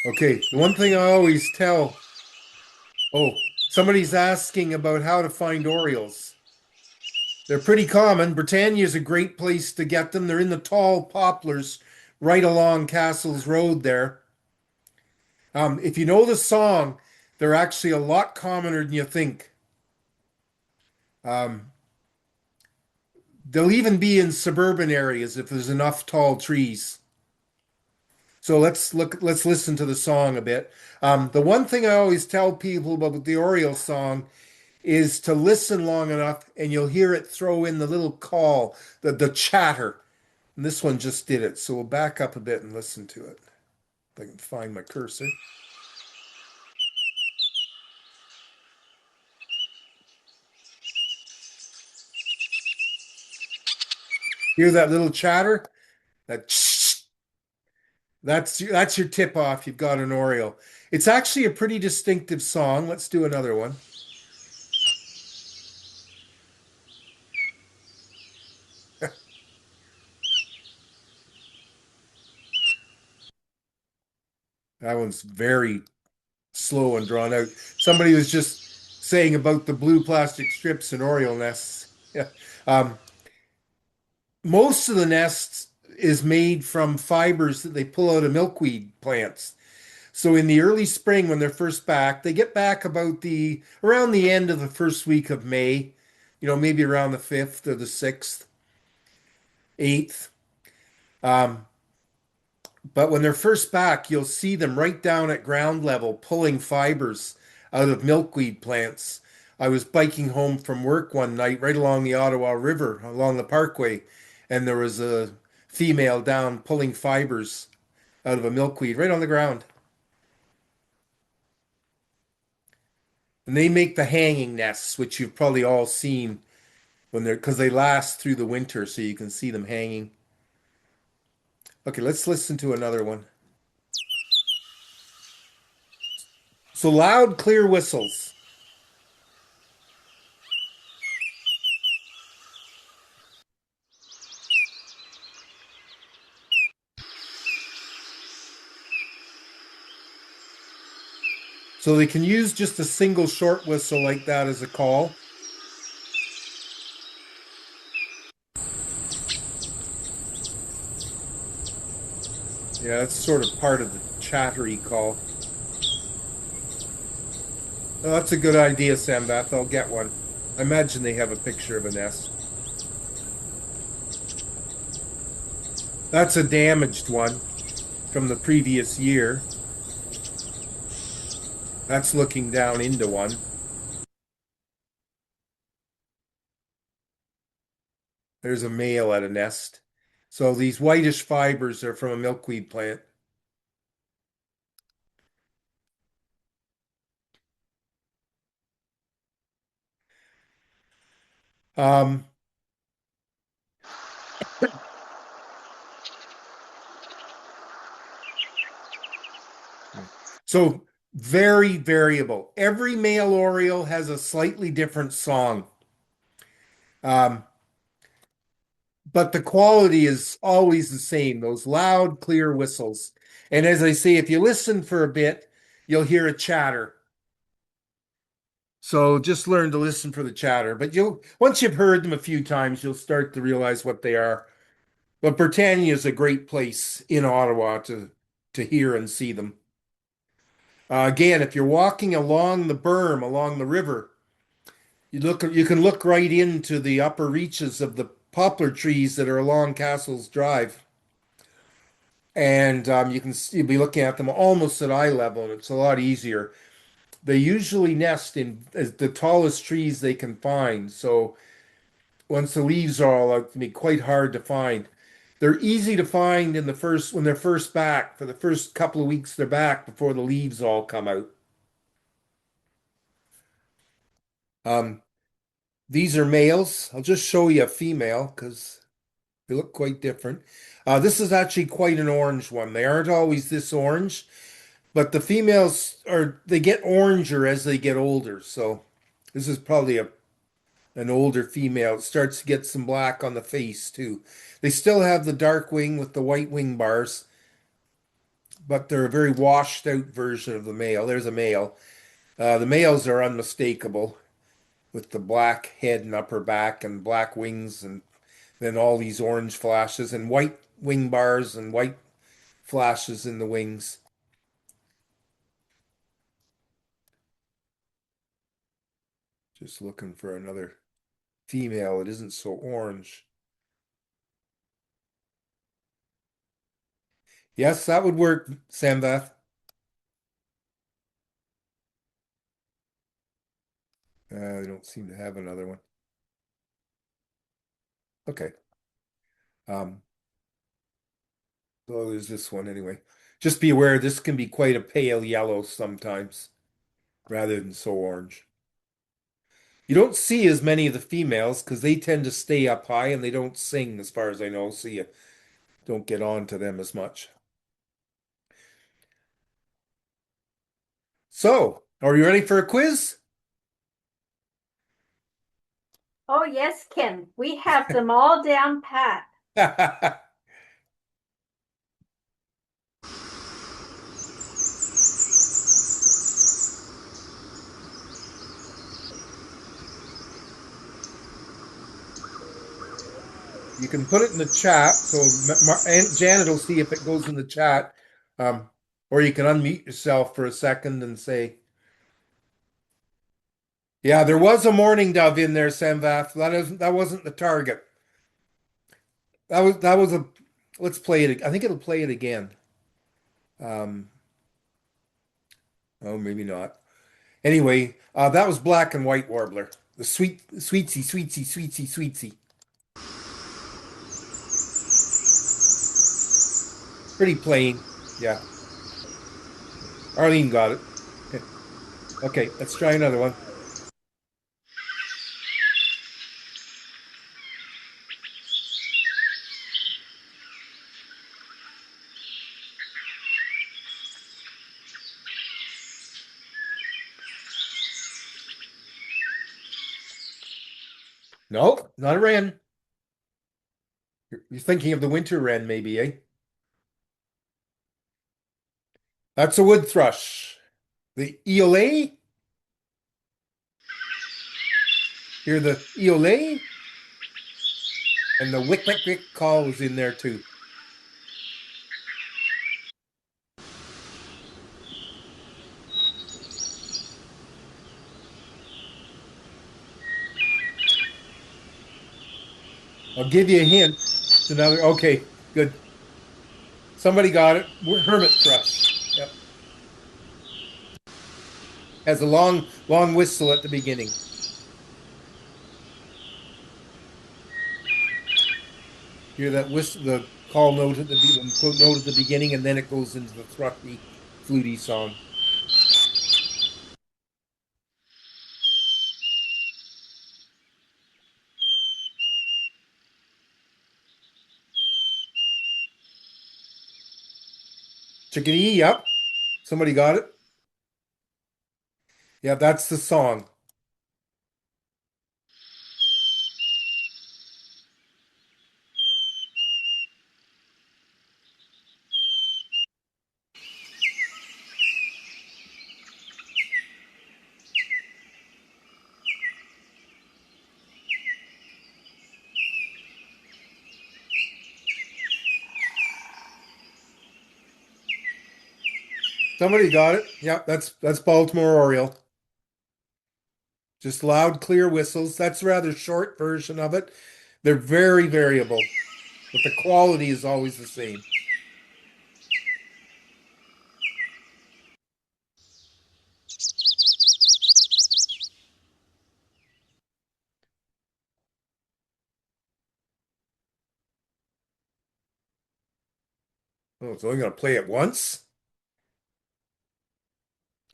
Okay, the one thing I always tell, oh, somebody's asking about how to find orioles. They're pretty common. Britannia is a great place to get them. They're in the tall poplars right along Castles Road there. If you know the song, they're actually a lot commoner than you think. Um, they'll even be in suburban areas if there's enough tall trees. So let's listen to the song a bit. The one thing I always tell people about the Oriole song is to listen long enough and you'll hear it throw in the little call, the chatter. And this one just did it. So we'll back up a bit and listen to it. If I can find my cursor. Hear that little chatter? That's your tip off. You've got an Oriole. It's actually a pretty distinctive song. Let's do another one. That one's very slow and drawn out. Somebody was just saying about the blue plastic strips and Oriole nests. Yeah. Most of the nests is made from fibers that they pull out of milkweed plants. So in the early spring, when they're first back, they get back about around the end of the first week of May, maybe around the 5th or the 6th, 8th. But when they're first back, you'll see them right down at ground level pulling fibers out of milkweed plants. I was biking home from work one night right along the Ottawa River, along the parkway, and there was a female down pulling fibers out of a milkweed right on the ground. And they make the hanging nests, which you've probably all seen because they last through the winter, so you can see them hanging. Okay, let's listen to another one. So loud, clear whistles. So they can use just a single short whistle like that as a call. Yeah, that's sort of part of the chattery call. Oh, that's a good idea, Sam Beth. I'll get one. I imagine they have a picture of a nest. That's a damaged one from the previous year. That's looking down into one. There's a male at a nest. So these whitish fibers are from a milkweed plant. So very variable. Every male oriole has a slightly different song. But the quality is always the same, those loud, clear whistles. And as I say, if you listen for a bit, you'll hear a chatter. So just learn to listen for the chatter. But once you've heard them a few times, you'll start to realize what they are. But Britannia is a great place in Ottawa to hear and see them. Again, if you're walking along the berm, along the river, you can look right into the upper reaches of the poplar trees that are along Castles Drive, and you'll be looking at them almost at eye level, and it's a lot easier. They usually nest in the tallest trees they can find, so once the leaves are all out, it can be quite hard to find. They're easy to find in the first when they're first back. For the first couple of weeks, they're back before the leaves all come out. Um, these are males. I'll just show you a female because they look quite different. This is actually quite an orange one. They aren't always this orange, but the females they get oranger as they get older. So this is probably an older female. It starts to get some black on the face too. They still have the dark wing with the white wing bars, but they're a very washed out version of the male. There's a male. The males are unmistakable with the black head and upper back and black wings and then all these orange flashes and white wing bars and white flashes in the wings. Just looking for another female. It isn't so orange. Yes, that would work, Samvath. I don't seem to have another one. Okay. Um, so there's this one anyway. Just be aware this can be quite a pale yellow sometimes, rather than so orange. You don't see as many of the females because they tend to stay up high and they don't sing, as far as I know, so you don't get on to them as much. So, are you ready for a quiz? Oh, yes, Ken, we have them all down pat. You can put it in the chat, so Aunt Janet will see if it goes in the chat. Or you can unmute yourself for a second and say, "Yeah, there was a mourning dove in there, Samvath. That wasn't the target. That was a. Let's play it. I think it'll play it again. Um, oh, maybe not. Anyway, that was black and white warbler. The sweetsy. Pretty plain. Yeah. Arlene got it. Okay, let's try another one. No, not a wren. You're thinking of the winter wren, maybe, eh? That's a wood thrush. The eole? Hear the eole? And the wick wick wick call was in there too. I'll give you a hint. It's another. Okay, good. Somebody got it. Hermit thrush. Yep. Has a long whistle at the beginning. Hear that whistle, the call note at the note at the beginning, and then it goes into the thrushy, fluty song. Chickadee, yep. Somebody got it. Yeah, that's the song. Somebody got it. Yeah, that's Baltimore Oriole. Just loud, clear whistles. That's a rather short version of it. They're very variable, but the quality is always the same. Oh, it's only going to play it once?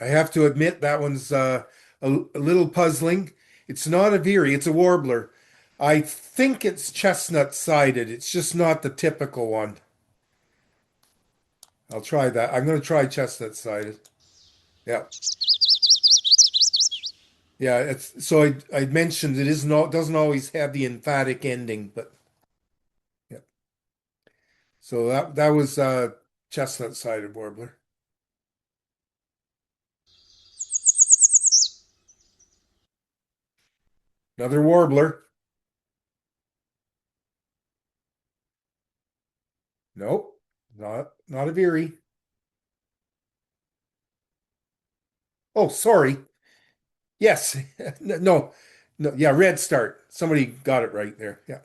I have to admit that one's a little puzzling. It's not a veery, it's a warbler. I think it's chestnut sided. It's just not the typical one. I'll try that. I'm going to try chestnut sided. Yeah. Yeah, it's so I mentioned it is not doesn't always have the emphatic ending, but yeah. So that was chestnut sided warbler. Another warbler. Nope, not a veery. Oh, sorry. Yes. No. No, yeah, red start. Somebody got it right there. Yeah.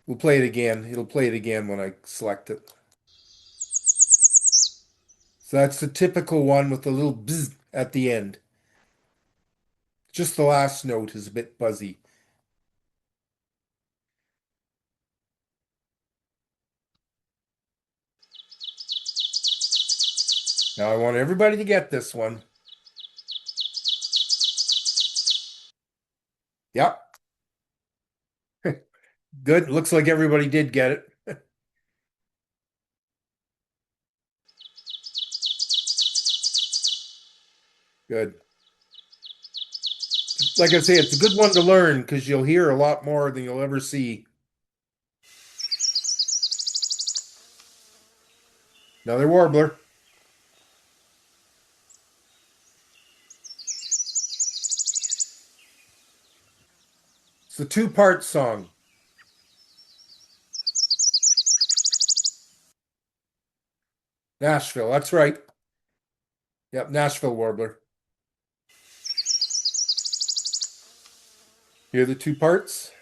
We'll play it again. It'll play it again when I select it. So that's the typical one with the little bzz at the end. Just the last note is a bit buzzy. Now I want everybody to get this one. Yep. Good. Looks like everybody did get it. Good. Like I say, it's a good one to learn because you'll hear a lot more than you'll ever see. Another warbler. It's a two-part song. Nashville, that's right. Yep, Nashville warbler. Hear the two parts?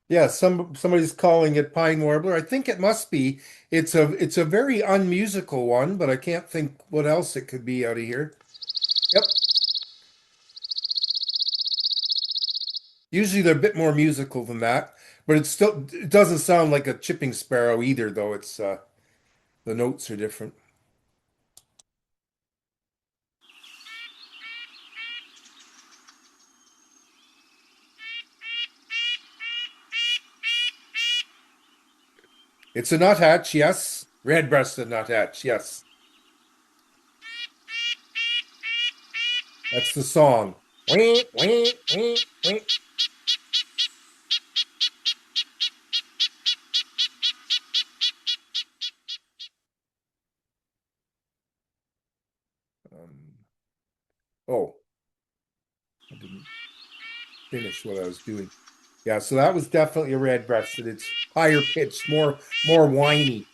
Yeah, somebody's calling it pine warbler. I think it must be. It's a very unmusical one, but I can't think what else it could be out of here. Yep. Usually they're a bit more musical than that, but it doesn't sound like a chipping sparrow either, though. It's the notes are different. It's a nuthatch, yes. Red-breasted nuthatch, yes. That's the song. Wee, wee, wee, wee. Um, oh, I didn't finish what I was doing. Yeah, so that was definitely a red-breasted. It's higher pitched, more whiny.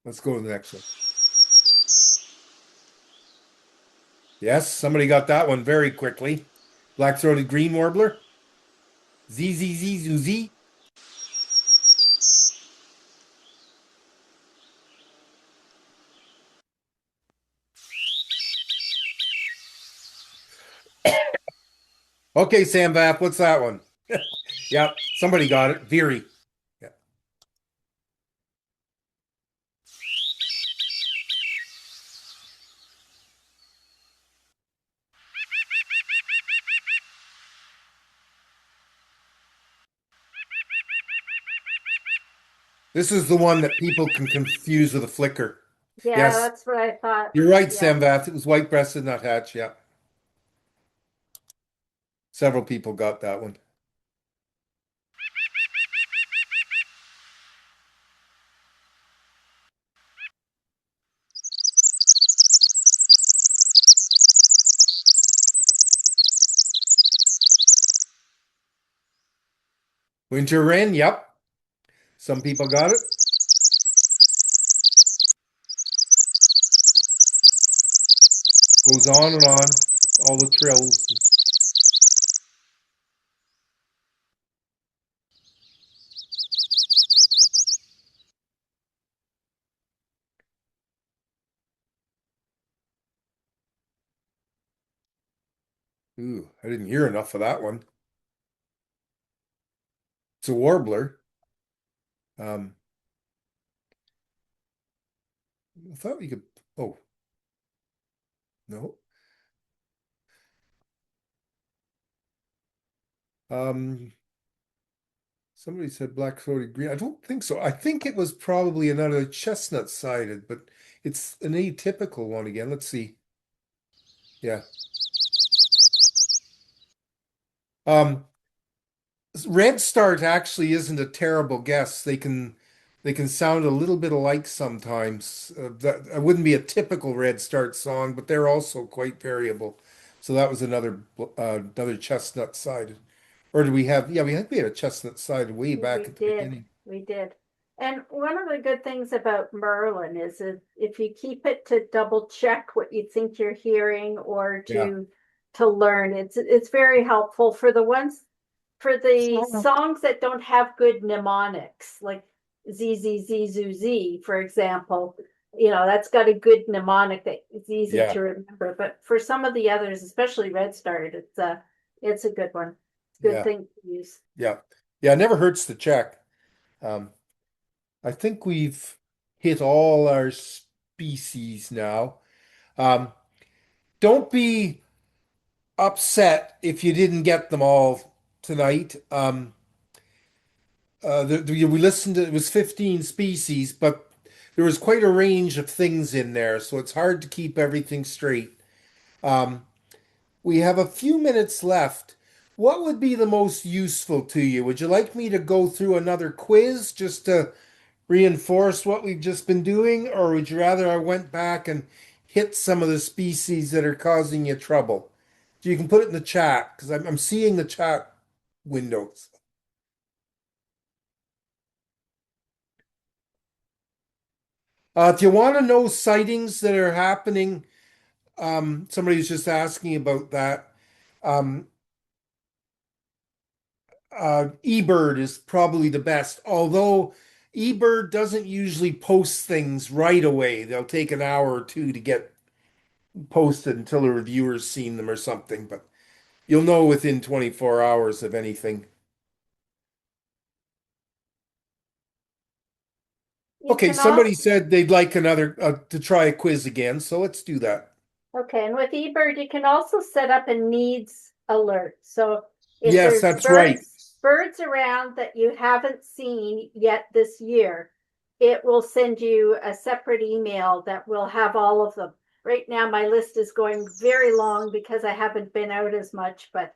Let's go to the next one. Yes, somebody got that one very quickly. Black-throated green warbler. Z Z Z Z Z. Okay, Sam Vath, what's that one? Yeah, somebody got it. Veery. Yeah. This is the one that people can confuse with a flicker. Yeah, Yes, that's what I thought. you're right, Yeah. Sam Vath. It was white-breasted nuthatch. Yeah. Several people got that one. Winter wren, yep. Some people got it. Goes on and on. All the trills. Ooh, I didn't hear enough of that one. It's a warbler. I thought we could. Oh, no. Somebody said black-throated green. I don't think so. I think it was probably another chestnut-sided, but it's an atypical one again. Let's see. Yeah. Um, Red Start actually isn't a terrible guess. They can sound a little bit alike sometimes. That wouldn't be a typical Red Start song, but they're also quite variable. So that was another chestnut sided. Or did we have? Yeah, we think we had a chestnut sided way back We at the did, beginning. we did. And one of the good things about Merlin is that if you keep it to double check what you think you're hearing or Yeah, to learn, it's very helpful for the ones for the songs that don't have good mnemonics, like Z Z Z Z Z, for example. That's got a good mnemonic that it's easy yeah, to remember. But for some of the others, especially Red Start, it's a good one. It's a good yeah, thing to use. yeah, yeah. It never hurts to check. Um, I think we've hit all our species now. Um, don't be upset if you didn't get them all tonight. We listened to it was 15 species, but there was quite a range of things in there, so it's hard to keep everything straight. Um, we have a few minutes left. What would be the most useful to you? Would you like me to go through another quiz just to reinforce what we've just been doing, or would you rather I went back and hit some of the species that are causing you trouble? You can put it in the chat because I'm seeing the chat windows. If you want to know sightings that are happening, somebody was just asking about that. Um, eBird is probably the best, although eBird doesn't usually post things right away. They'll take an hour or two to get posted until a reviewer's seen them or something, but you'll know within 24 hours of anything. You Okay, can also somebody said they'd like another to try a quiz again, so let's do that. Okay, and with eBird, you can also set up a needs alert. So if Yes, there's that's right. birds around that you haven't seen yet this year, it will send you a separate email that will have all of them. Right now, my list is going very long because I haven't been out as much, but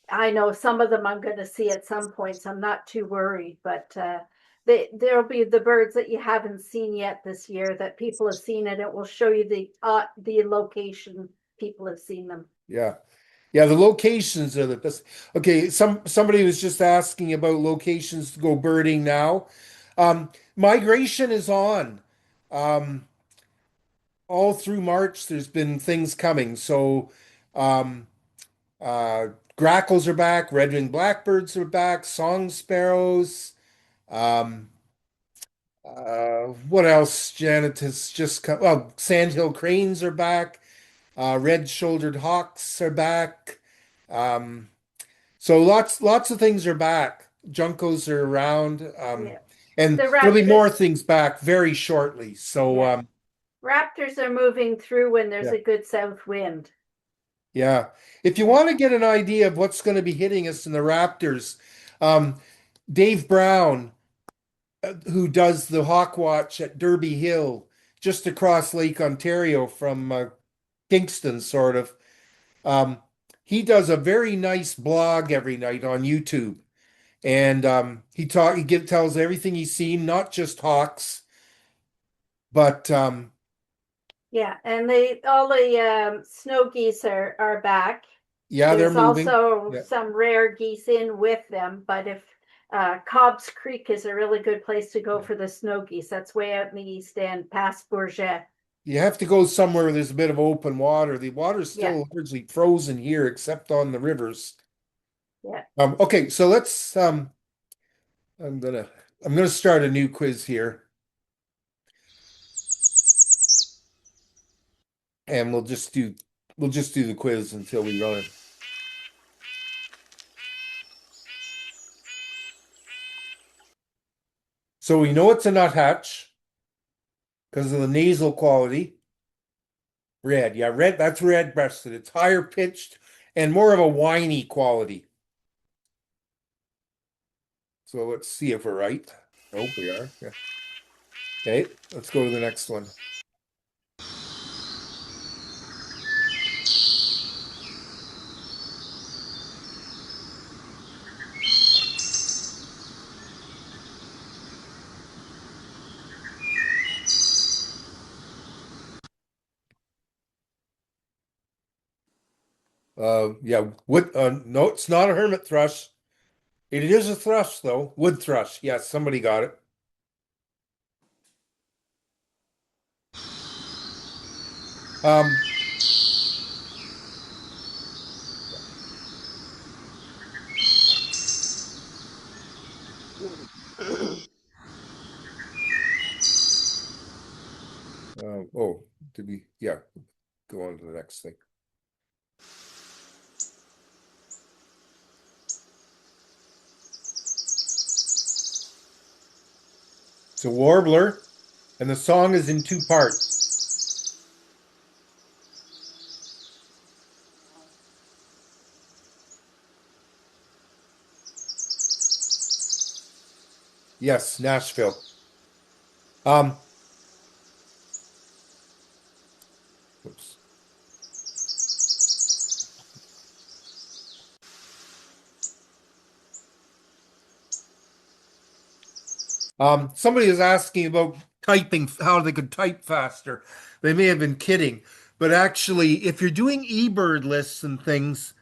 I know some of them I'm going to see at some point, so I'm not too worried. But there'll be the birds that you haven't seen yet this year that people have seen, and it will show you the location people have seen them. Yeah. Yeah, the locations are the best. Okay, somebody was just asking about locations to go birding now. Migration is on. Um, all through March, there's been things coming. So, um, uh, grackles are back, red-winged blackbirds are back, song sparrows. Um, what else? Janet has just come. Well, sandhill cranes are back. Red-shouldered hawks are back. Um, So lots of things are back. Juncos are around, Yeah, and the there'll be more raptors. things back very shortly. So Yeah, raptors are moving through when there's yeah, a good south wind. yeah. If you Yeah, want to get an idea of what's going to be hitting us in the Raptors, um, Dave Brown, who does the Hawk Watch at Derby Hill, just across Lake Ontario from Kingston, sort of. Um, he does a very nice blog every night on YouTube. And tells everything he's seen, not just hawks, but yeah, and all the snow geese are back. yeah, they're There's moving. also Yeah, some rare geese in with them, but if Cobb's Creek is a really good place to go for the snow geese. That's way out in the east end, past Bourget. You have to go somewhere where there's a bit of open water. The water's Yeah. still largely frozen here, except on the rivers. Yeah. Okay, so let's I'm gonna start a new quiz here. And we'll just do the quiz until we run it. So we know it's a nuthatch because of the nasal quality. Red, yeah, red, that's red-breasted. It's higher pitched and more of a whiny quality. So let's see if we're right. I hope we are. Yeah. Okay, let's go to the next one. Yeah, wood. No, it's not a hermit thrush. It is a thrush, though. Wood thrush. Yes, somebody got it. Oh, did we? Yeah, go on to the next thing. It's a warbler, and the song is in two parts. Yes, Nashville. Oops. Somebody is asking about typing, how they could type faster. They may have been kidding, but actually, if you're doing eBird lists and things,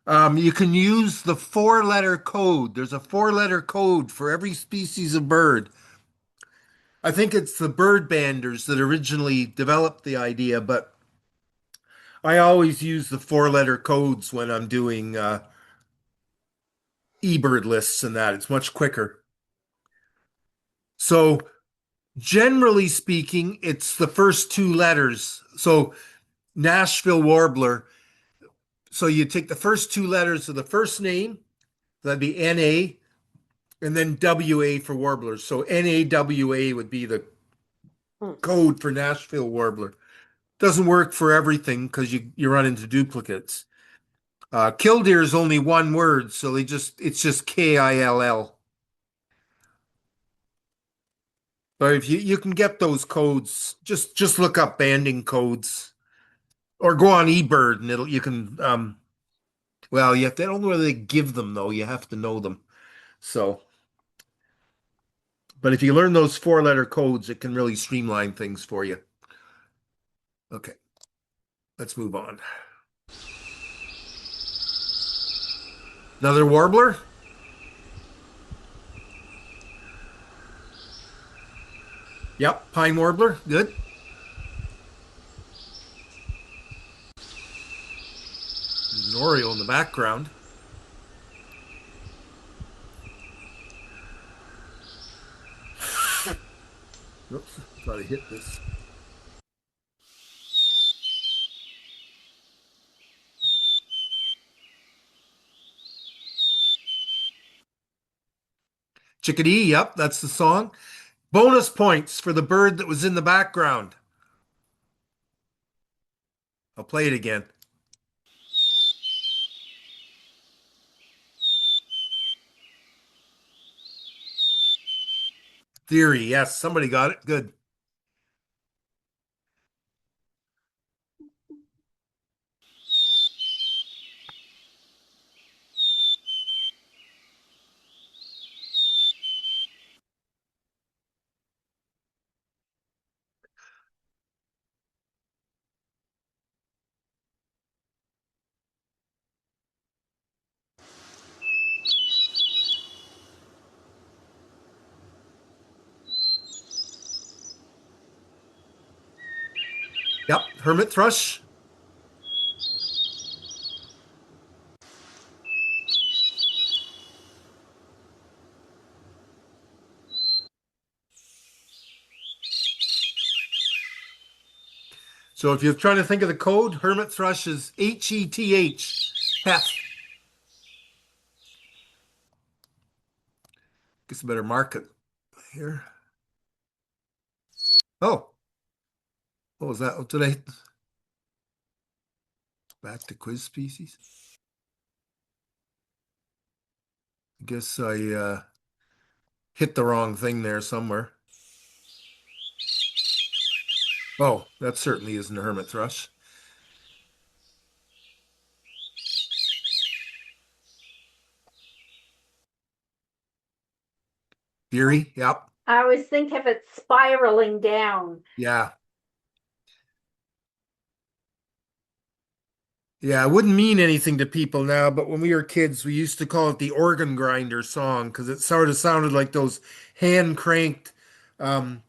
you can use the four-letter code. There's a four-letter code for every species of bird. I think it's the bird banders that originally developed the idea, but I always use the four-letter codes when I'm doing eBird lists and that. It's much quicker. So generally speaking, it's the first two letters. So Nashville Warbler. So you take the first two letters of the first name, that'd be NA, and then WA for warblers. So NAWA would be the code for Nashville Warbler. Doesn't work for everything because you run into duplicates. Killdeer is only one word, so it's just KILL. But if you can get those codes, just look up banding codes or go on eBird and you can well, they don't really give them though. You have to know them. So, but if you learn those four-letter codes, it can really streamline things for you. Okay, let's move on. Another warbler? Yep, pine warbler. Good. There's an oriole in the background. Oops, thought I hit this. Chickadee, yep, that's the song. Bonus points for the bird that was in the background. I'll play it again. Theory, yes, somebody got it. Good. Yep, hermit thrush. So if you're trying to think of the code, hermit thrush is HETH. Heth. Guess I better mark it here. Oh, what was that? What did I? Back to quiz species. I guess I hit the wrong thing there somewhere. Oh, that certainly isn't a hermit thrush. Fury, yep. I always think of it spiraling down. Yeah. Yeah, it wouldn't mean anything to people now, but when we were kids, we used to call it the organ grinder song because it sort of sounded like those hand cranked um,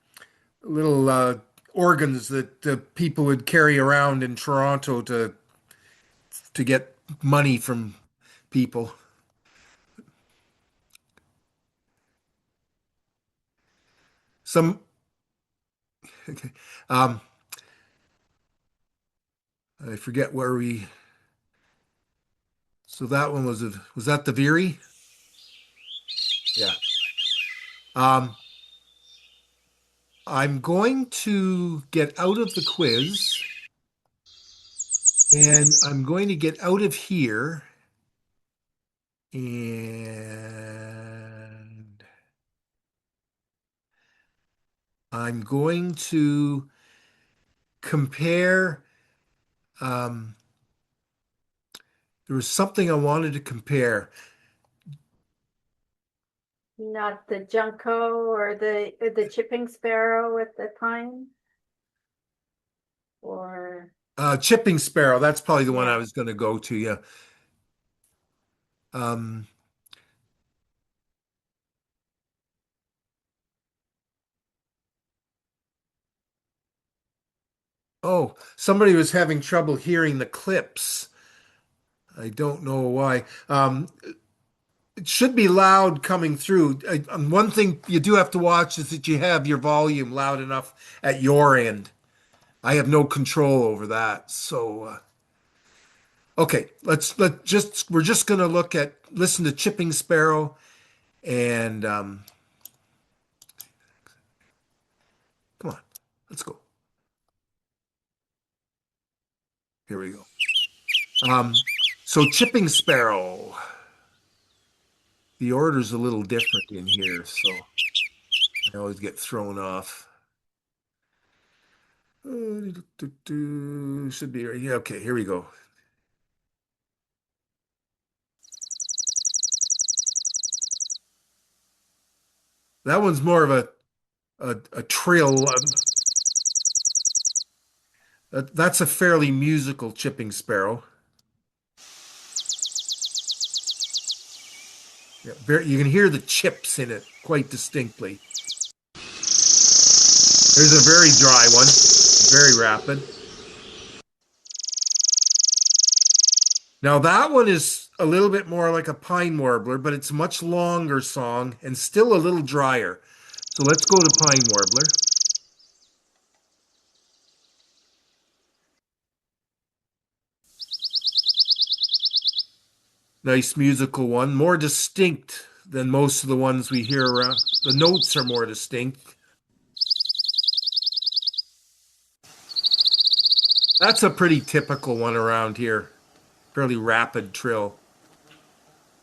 little organs that people would carry around in Toronto to get money from people. Some okay. Um, I forget where we. So that one was that the Veery? Yeah. Um, I'm going to get out of the quiz and I'm going to get out of here and I'm going to compare. Um, there was something I wanted to compare. Not the junco or the chipping sparrow with the pine, or Chipping sparrow. That's probably the one I yeah. was going to go to. Yeah. Um, oh, somebody was having trouble hearing the clips. I don't know why. It should be loud coming through. One thing you do have to watch is that you have your volume loud enough at your end. I have no control over that. So, okay, we're just gonna listen to Chipping Sparrow and come on, let's go. Here we go. So Chipping Sparrow, the order's a little different in here, so I always get thrown off. Should be right here. Okay, here we go. That one's more of a trill. That's a fairly musical chipping sparrow. Yeah, you can hear the chips in it quite distinctly. There's a very dry one, very rapid. Now that one is a little bit more like a pine warbler, but it's a much longer song and still a little drier. So let's go to pine warbler. Nice musical one, more distinct than most of the ones we hear around. The notes are more distinct. That's a pretty typical one around here. Fairly rapid trill.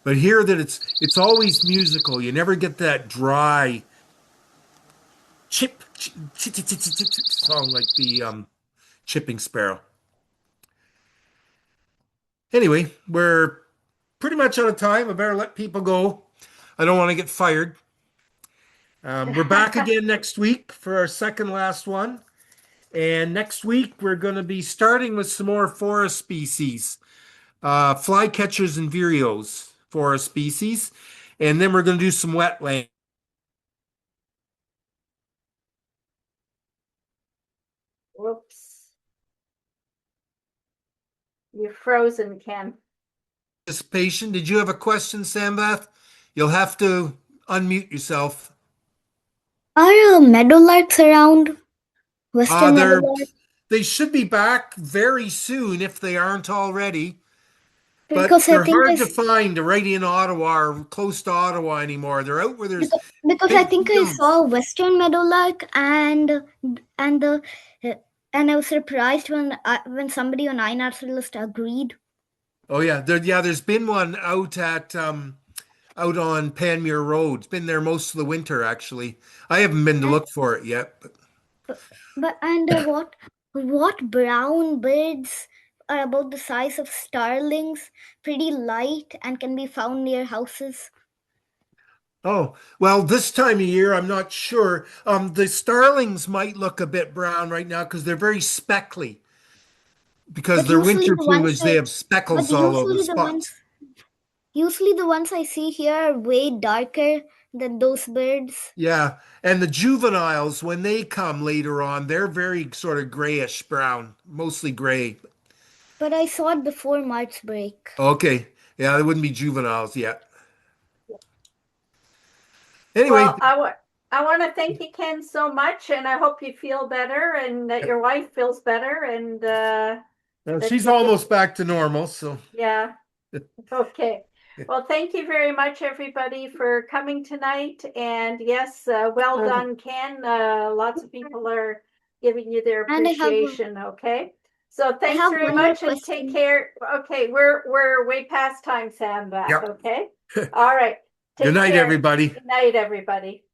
But here that it's always musical. You never get that dry song like the chipping sparrow. Anyway, we're pretty much out of time. I better let people go. I don't want to get fired. We're back again next week for our second last one. And next week, we're going to be starting with some more forest species, flycatchers and vireos, forest species. And then we're going to do some wetland. Whoops. You're frozen, Ken. Participation. Did you have a question, Sambath? You'll have to unmute yourself. Are meadowlarks around? Western They're meadowlarks? they should be back very soon if they aren't already. But Because I they're think hard to find right in Ottawa or close to Ottawa anymore. They're out where there's because I big think I fields. saw western meadowlark and the and I was surprised when somebody on iNaturalist agreed. Oh yeah, there's been one out out on Panmure Road. It's been there most of the winter actually. I haven't been to look for it yet. But what brown birds are about the size of starlings, pretty light and can be found near houses? Oh, well, this time of year, I'm not sure. The starlings might look a bit brown right now because they're very speckly. Because But they're usually winter the ones plumage, they have speckles all over spots. usually the ones I see here are way darker than those birds. Yeah, and the juveniles, when they come later on, they're very sort of grayish brown, mostly gray. But I saw it before March break. Okay, yeah, they wouldn't be juveniles yet. Anyway, Well, I want to thank you, Ken, so much, and I hope you feel better and that your wife feels better. And she's almost back to normal, so yeah, okay. Well, thank you very much, everybody, for coming tonight. And yes, well done, Ken. Lots of people are giving you their And appreciation. Okay. So thanks have very one more much and take question. care. Okay, we're way past time, Sam. Yep. Okay. All right. good Take night, care. everybody. Good night, everybody.